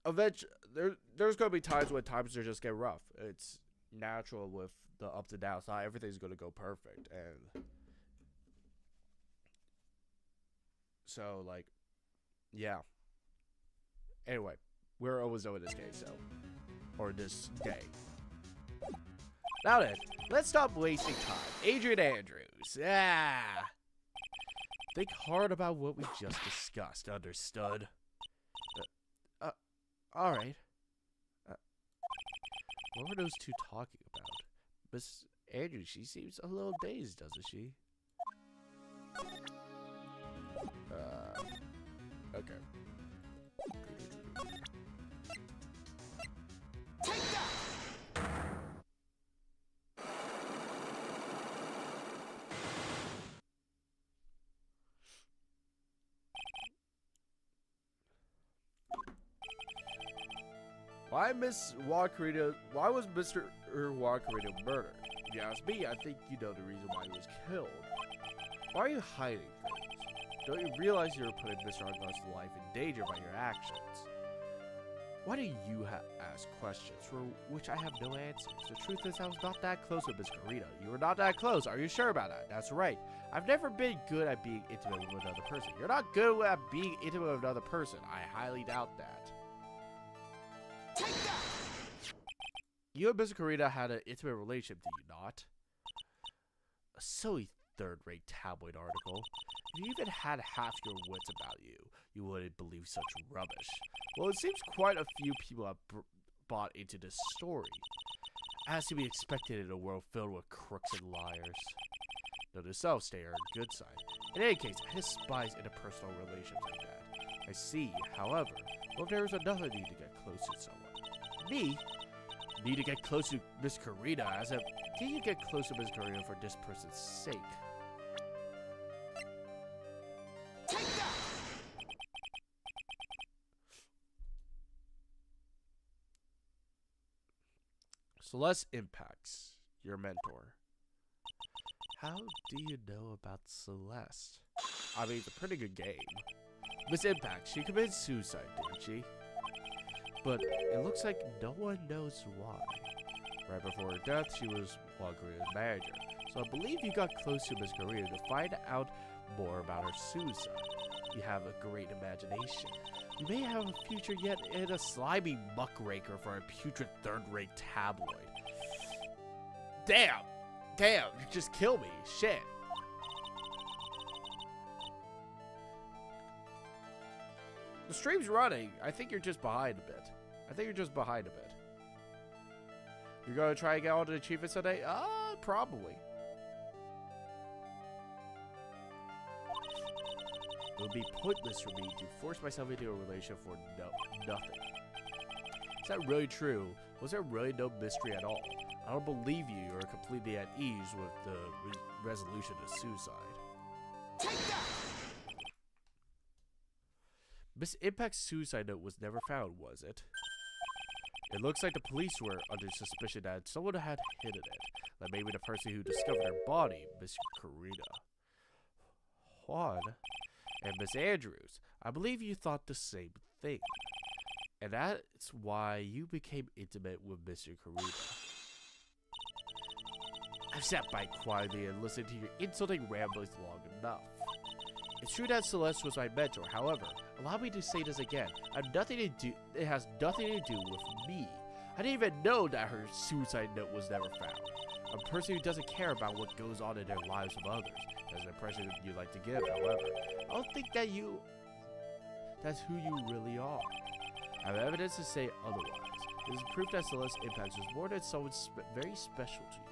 Eventually, there's gonna be times when times are just get rough. It's natural with the ups and downs. Not everything's gonna go perfect, and so like, yeah. Anyway, we're almost over this game, so or this day. Now then, let's stop wasting time. Adrian Andrews. Think hard about what we just discussed. Understood? Alright. What were those two talking about? Miss Andrews, she seems a little dazed, doesn't she? Okay. Take that! Why was Mr. Wakarita murdered? If you ask me, I think you know the reason why he was killed. Why are you hiding things? Don't you realize you're putting Mr. Argost's life in danger by your actions? Why do you ask questions for which I have no answers? The truth is I was not that close with Miss Carita. You were not that close. Are you sure about that? That's right. I've never been good at being intimate with another person. You're not good at being intimate with another person. I highly doubt that. Take that! You and Miss Carita had an intimate relationship, did you not? A silly third-rate tabloid article. If you even had half your wits about you, you wouldn't believe such rubbish. Well, it seems quite a few people have bought into this story. As to be expected in a world filled with crooks and liars. Though the self-stay are a good sign. In any case, I despise interpersonal relationships like that. I see. However, what if there is another need to get close to someone? Me? Need to get close to Miss Karina, as if can you get close to Miss Karina for this person's sake? Take that! Celeste Impacts, your mentor. How do you know about Celeste? I mean, it's a pretty good game. Miss Impact, she committed suicide, didn't she? But it looks like no one knows why. Right before her death, she was Juan Korea's manager. So I believe you got close to Miss Korea to find out more about her suicide. You have a great imagination. You may have a future yet in a slimy muckraker for a putrid third-rate tabloid. Damn! Damn, you just kill me. Shit. The stream's running. I think you're just behind a bit. You're gonna try and get all the achievements today? Probably. It would be pointless for me to force myself into a relationship for nothing. Is that really true? Was there really no mystery at all? I don't believe you are completely at ease with the resolution of suicide. Take that! Miss Impact's suicide note was never found, was it? It looks like the police were under suspicion that someone had hidden it. Like maybe the person who discovered her body, Miss Karina. Juan and Miss Andrews, I believe you thought the same thing. And that's why you became intimate with Mr. Karina. I've sat by quietly and listened to your insulting ramblings long enough. It's true that Celeste was my mentor, however, allow me to say this again. It has nothing to do with me. I didn't even know that her suicide note was never found. A person who doesn't care about what goes on in their lives of others. That's an impression you like to give, however. I don't think that that's who you really are. I have evidence to say otherwise. It is proof that Celeste Impacts was more than someone very special to you.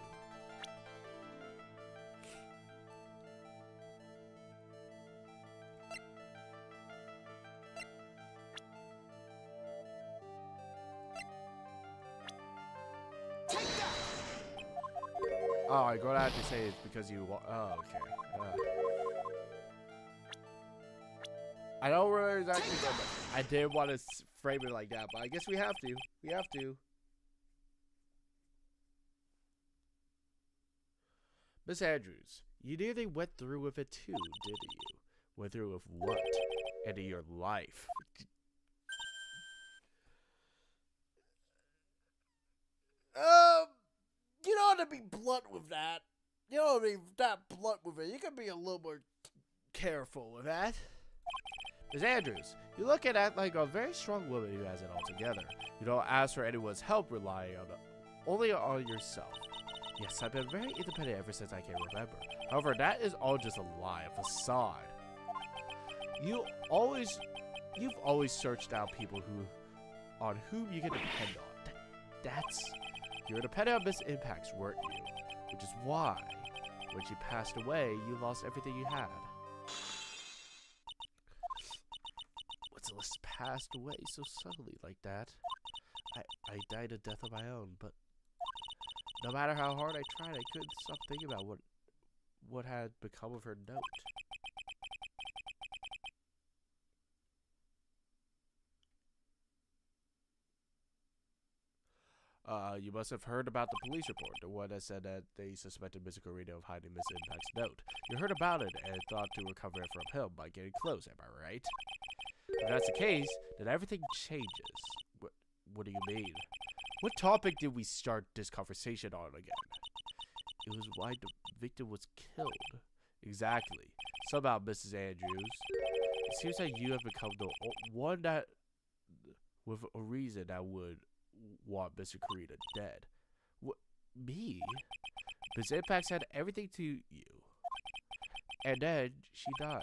Oh, I'm gonna have to say it's because you. Oh, okay. I don't really exactly remember. I didn't want to frame it like that, but I guess we have to. We have to. Miss Andrews, you nearly went through with it too, didn't you? Went through with what? Into your life. You don't have to be blunt with that. You don't have to be that blunt with it. You can be a little more careful with that. Miss Andrews, you look at that like a very strong woman who has it all together. You don't ask for anyone's help, relying only on yourself. Yes, I've been very independent ever since I can remember. However, that is all just a lie, a facade. You've always searched out people on whom you can depend on. You're dependent on Miss Impacts, weren't you? Which is why, when she passed away, you lost everything you had. When Celeste passed away so suddenly like that, I died a death of my own, but no matter how hard I tried, I couldn't stop thinking about what had become of her note. You must have heard about the police report, the one that said that they suspected Mr. Carino of hiding Miss Impact's note. You heard about it and thought to recover it from him by getting close, am I right? If that's the case, then everything changes. What do you mean? What topic did we start this conversation on again? It was why the victim was killed. Exactly. Somehow, Mrs. Andrews, it seems that you have become the one that, with a reason that would want Mr. Karina dead. What? Me? Miss Impacts had everything to you. And then she died.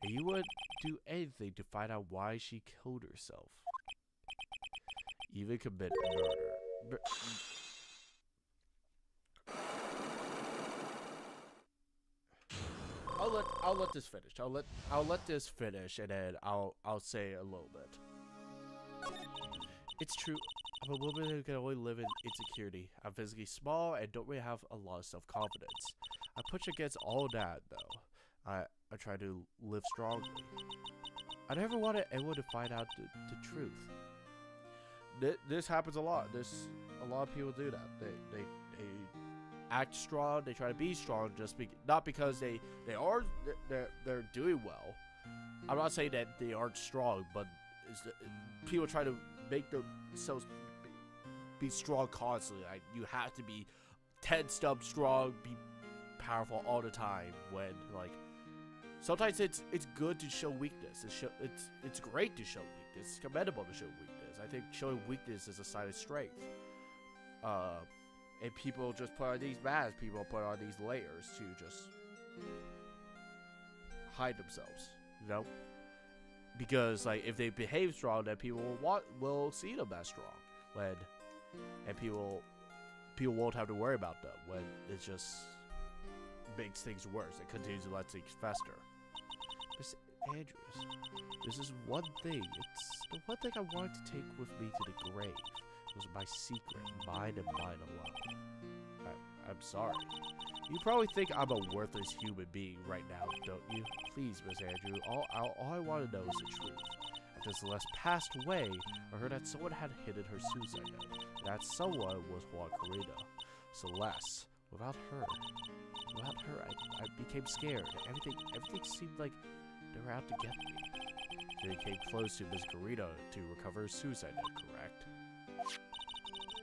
And you wouldn't do anything to find out why she killed herself. Even commit murder. I'll let this finish. I'll let this finish, and then I'll say a little bit. It's true. I'm a woman who can only live in insecurity. I'm physically small and don't really have a lot of self-confidence. I push against all that, though. I try to live strongly. I never wanted anyone to find out the truth. This happens a lot. A lot of people do that. They act strong. They try to be strong not because they're doing well. I'm not saying that they aren't strong, but people try to make themselves be strong constantly. Like, you have to be 10 stump strong, be powerful all the time. When like sometimes it's good to show weakness. It's great to show weakness. It's commendable to show weakness. I think showing weakness is a sign of strength. And people just put on these masks. People put on these layers to just hide themselves. You know, because like if they behave strong, then people will see them as strong. And people won't have to worry about them when it just makes things worse. It continues to let things fester. Miss Andrews, this is one thing. It's the one thing I wanted to take with me to the grave. It was my secret, mine and mine alone. I'm sorry. You probably think I'm a worthless human being right now, don't you? Please, Miss Andrew, all I want to know is the truth. After Celeste passed away, I heard that someone had hidden her suicide note. That someone was Juan Carino. Celeste, without her, I became scared. Everything seemed like they were out to get me. They came close to Miss Carino to recover her suicide note, correct?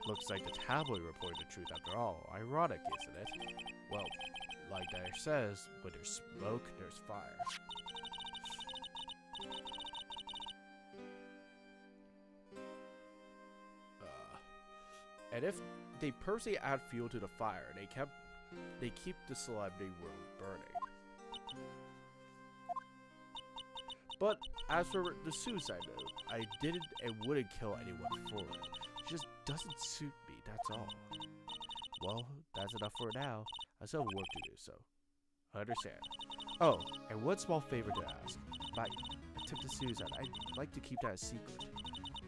Looks like the tabloid reported the truth after all. Ironic, isn't it? Well, like Dyer says, when there's smoke, there's fire. And if they purposely add fuel to the fire, they keep the celebrity world burning. But as for the suicide note, I didn't and wouldn't kill anyone for it. It just doesn't suit me, that's all. Well, that's enough for now. I still have work to do, so I understand. Oh, and one small favor to ask. My attempted suicide, I'd like to keep that a secret.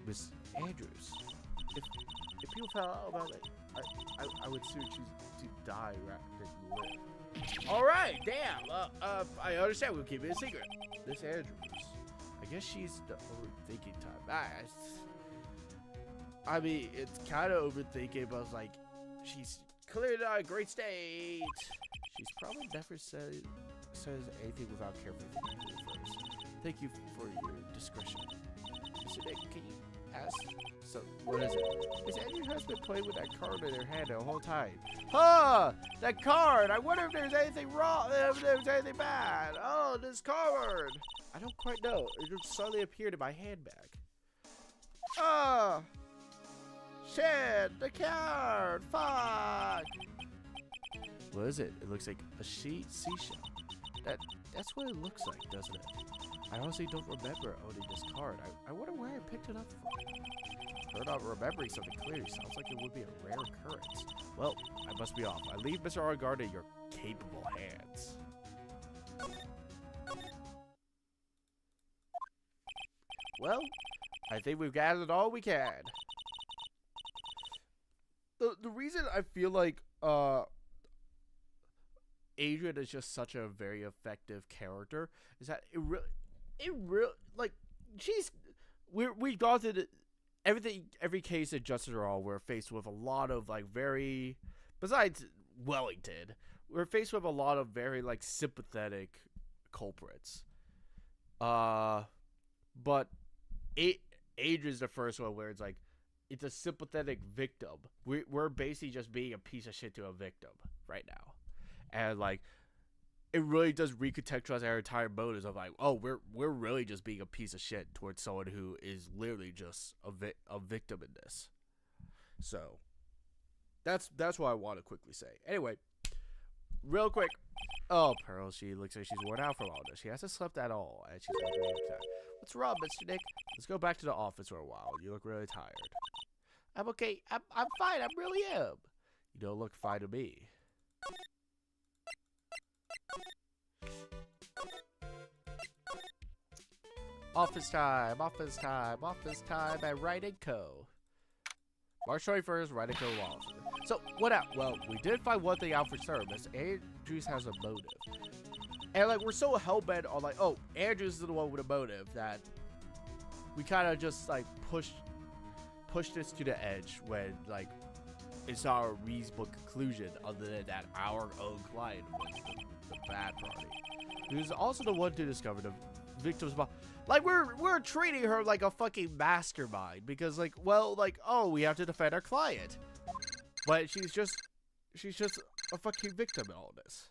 Miss Andrews, if people found out about it, I would soon choose to die rather than live. Alright, damn. I understand we'll keep it a secret. Miss Andrews, I guess she's the overthinking type. I mean, it's kind of overthinking, but it's like, she's clearly not in a great state. She's probably never says anything without carefully thinking first. Thank you for your discretion. Mr. Nick, can you ask? So, what is it? Miss Andrews has been playing with that card in her hand the whole time. Huh! That card! I wonder if there's anything wrong, if there's anything bad. Oh, this card! I don't quite know. It just suddenly appeared in my handbag. Oh! Shit! The card! Fuck! What is it? It looks like a seashell. That's what it looks like, doesn't it? I honestly don't remember owning this card. I wonder where I picked it up from. Her not remembering something clearly sounds like it would be a rare occurrence. Well, I must be off. I leave Mr. Argard in your capable hands. Well, I think we've gathered all we can. The reason I feel like Adrian is just such a very effective character is that it really like we've gone through every case in Justice for All. We're faced with a lot of like besides Wellington, we're faced with a lot of very like sympathetic culprits. But Adrian's the first one where it's like it's a sympathetic victim. We're basically just being a piece of shit to a victim right now. And like it really does recontextualize our entire motives of like, oh, we're really just being a piece of shit towards someone who is literally just a victim in this. So that's what I want to quickly say. Anyway, real quick. Oh, Pearl, she looks like she's worn out from all this. She hasn't slept at all, and she's really upset. What's wrong, Mr. Nick? Let's go back to the office for a while. You look really tired. I'm okay. I'm fine. I really am. You don't look fine to me. Office time, office time, office time at Ride & Co. March 21st, Ride & Co. Law. So, what out? Well, we did find one thing out for service. Andrews has a motive. And, like, we're so hell-bent on, like, oh, Andrews is the one with a motive that we kind of just, like, push this to the edge when, like, it's not a reasonable conclusion other than that our own client was the bad party. He was also the one to discover the victim's body. Like, we're treating her like a fucking mastermind because, like, well, like, oh, we have to defend our client. But she's just a fucking victim in all this.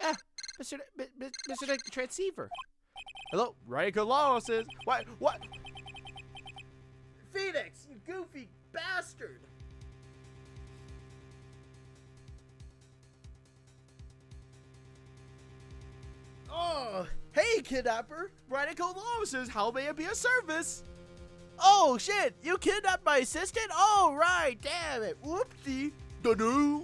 Yeah, Mr. Nick, the transceiver. Hello, Radical Lawless's. What? Phoenix, you goofy bastard! Oh, hey, kidnapper! Radical Lawless's, how may it be of service? Oh, shit, you kidnapped my assistant? Oh, right, damn it, whoopsie. Da-doo.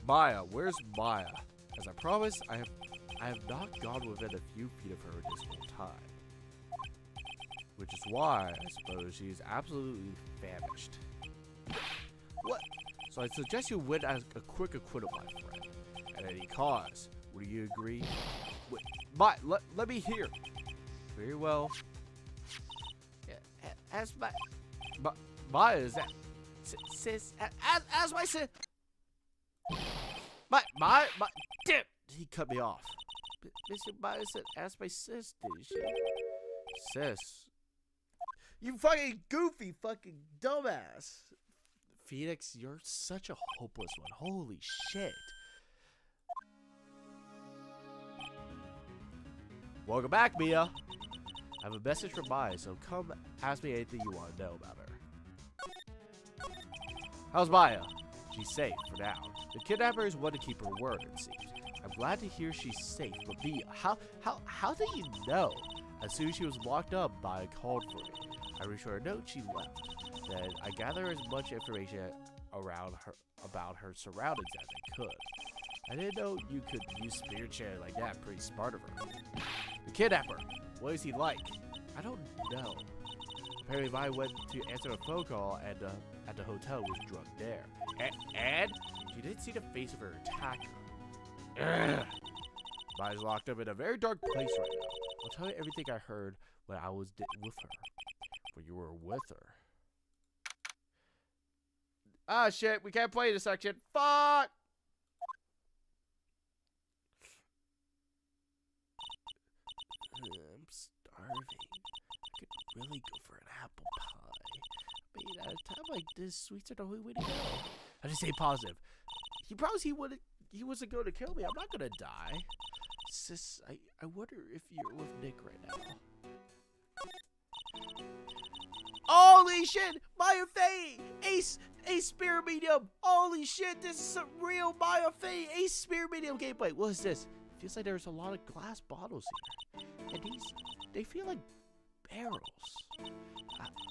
Maya, where's Maya? As I promised, I have not gone within a few feet of her this whole time. Which is why, I suppose, she is absolutely famished. What? So I suggest you win as a quick acquittal, my friend. At any cause. Would you agree? Wait, let me hear. Very well. Yeah, as Maya is that. Sis, as my sis. My, damn, he cut me off. Mr. Maya said, ask my sis, did she? Sis. You fucking goofy fucking dumbass. Phoenix, you're such a hopeless one. Holy shit. Welcome back, Mia. I have a message from Maya, so come ask me anything you want to know about her. How's Maya? She's safe for now. The kidnappers want to keep her word, it seems. I'm glad to hear she's safe, but Mia, how did you know? As soon as she was locked up, Maya called for me. I reached her a note, she left. Then I gathered as much information about her surroundings as I could. I didn't know you could use spirit share like that. Pretty smart of her. The kidnapper. What is he like? I don't know. Apparently, Maya went to answer a phone call and at the hotel was drunk there. And she didn't see the face of her attacker. Ugh. Maya's locked up in a very dark place right now. I'll tell you everything I heard when I was with her. When you were with her. Ah, shit. We can't play this section. Fuck! I'm starving. I could really go for an apple pie. I mean, at a time like this, sweets are the only way to go. I just say positive. He promised he wasn't going to kill me. I'm not going to die. Sis, I wonder if you're with Nick right now. Holy shit! Maya Fey! Ace Spear Medium! Holy shit, this is some real Maya Fey Ace Spear Medium gameplay. What is this? It feels like there's a lot of glass bottles here. And they feel like barrels.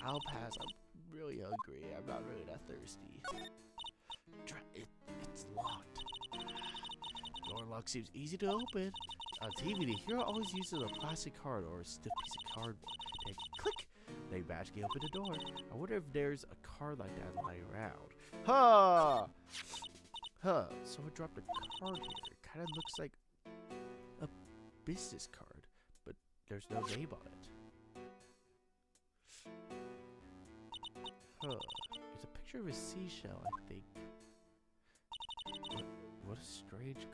I'll pass. I'm really hungry. I'm not really that thirsty. It's locked. Door lock seems easy to open. On TV, the hero always uses a plastic card or a stiff piece of cardboard. They click. They magically open the door. I wonder if there's a card like that lying around. Someone dropped a card here. It kind of looks like a business card, but there's no name on it. It's a picture of a seashell, I think. What a strange card.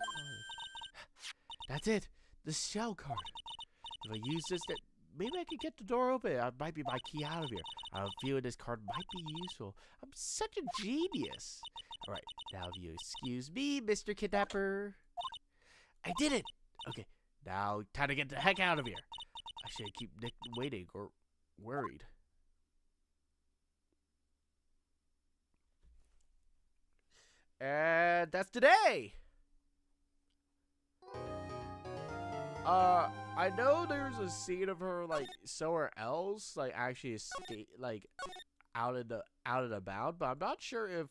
That's it! The shell card! If I use this, then maybe I could get the door open. That might be my key out of here. I have a feeling this card might be useful. I'm such a genius! Alright, now if you excuse me, Mr. Kidnapper. I did it! Okay, now time to get the heck out of here. I shouldn't keep Nick waiting or worried. And that's today! I know there's a scene of her, like, somewhere else, like, actually escape, like, out and about, but I'm not sure if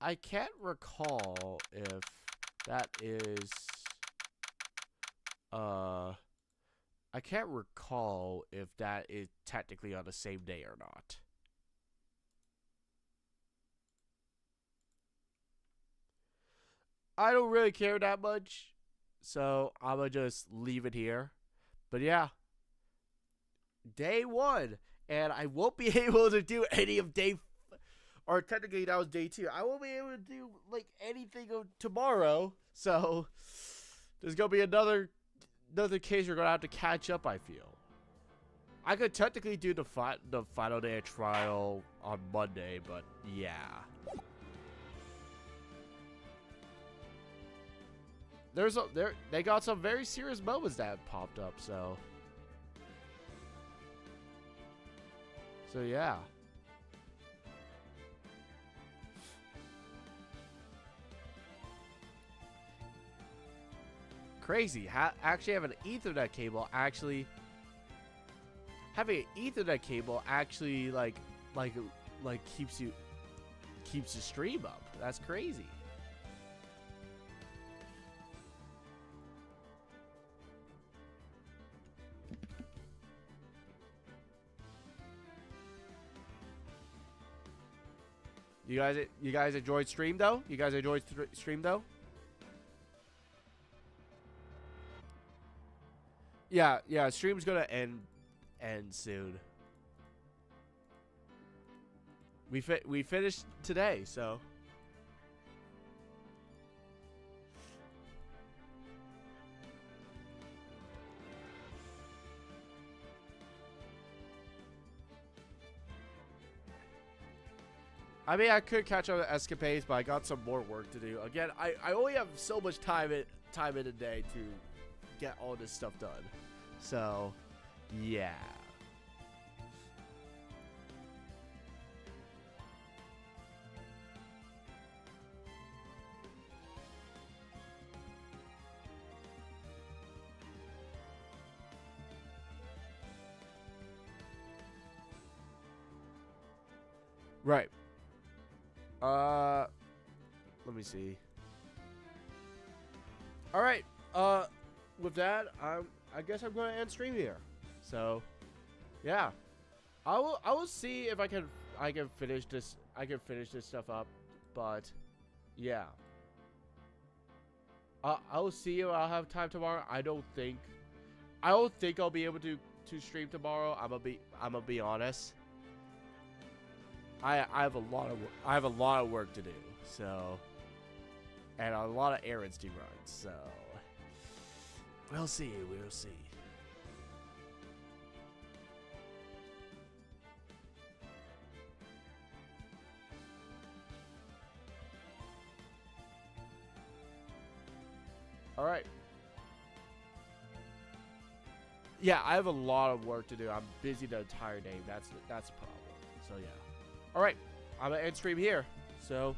I can't recall if that is I can't recall if that is technically on the same day or not. I don't really care that much, so I'm gonna just leave it here. But yeah, day 1, and I won't be able to do any of or technically that was day 2. I won't be able to do like anything of tomorrow, so there's gonna be another case you're gonna have to catch up. I feel I could technically do the final day of trial on Monday, but yeah. They got some very serious moments that popped up, so yeah. Crazy. Actually having an Ethernet cable actually keeps the stream up. That's crazy. You guys enjoyed stream though? You guys enjoyed stream though? Yeah, stream's gonna end soon. We finished today, so I mean, I could catch up on escapades, but I got some more work to do. Again, I only have so much time in a day to get all this stuff done. So, yeah. Right. Let me see. All right. With that, I guess I'm going to end stream here. So, yeah. I will see if I can finish this stuff up, but yeah. I will see if I'll have time tomorrow. I don't think I'll be able to stream tomorrow. I'm gonna be honest. I have a lot of work to do, so, and a lot of errands to run, so we'll see. All right. Yeah, I have a lot of work to do. I'm busy the entire day. That's the problem. So yeah. All right, I'm gonna end stream here. So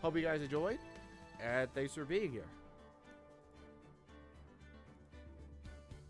hope you guys enjoyed, and thanks for being here.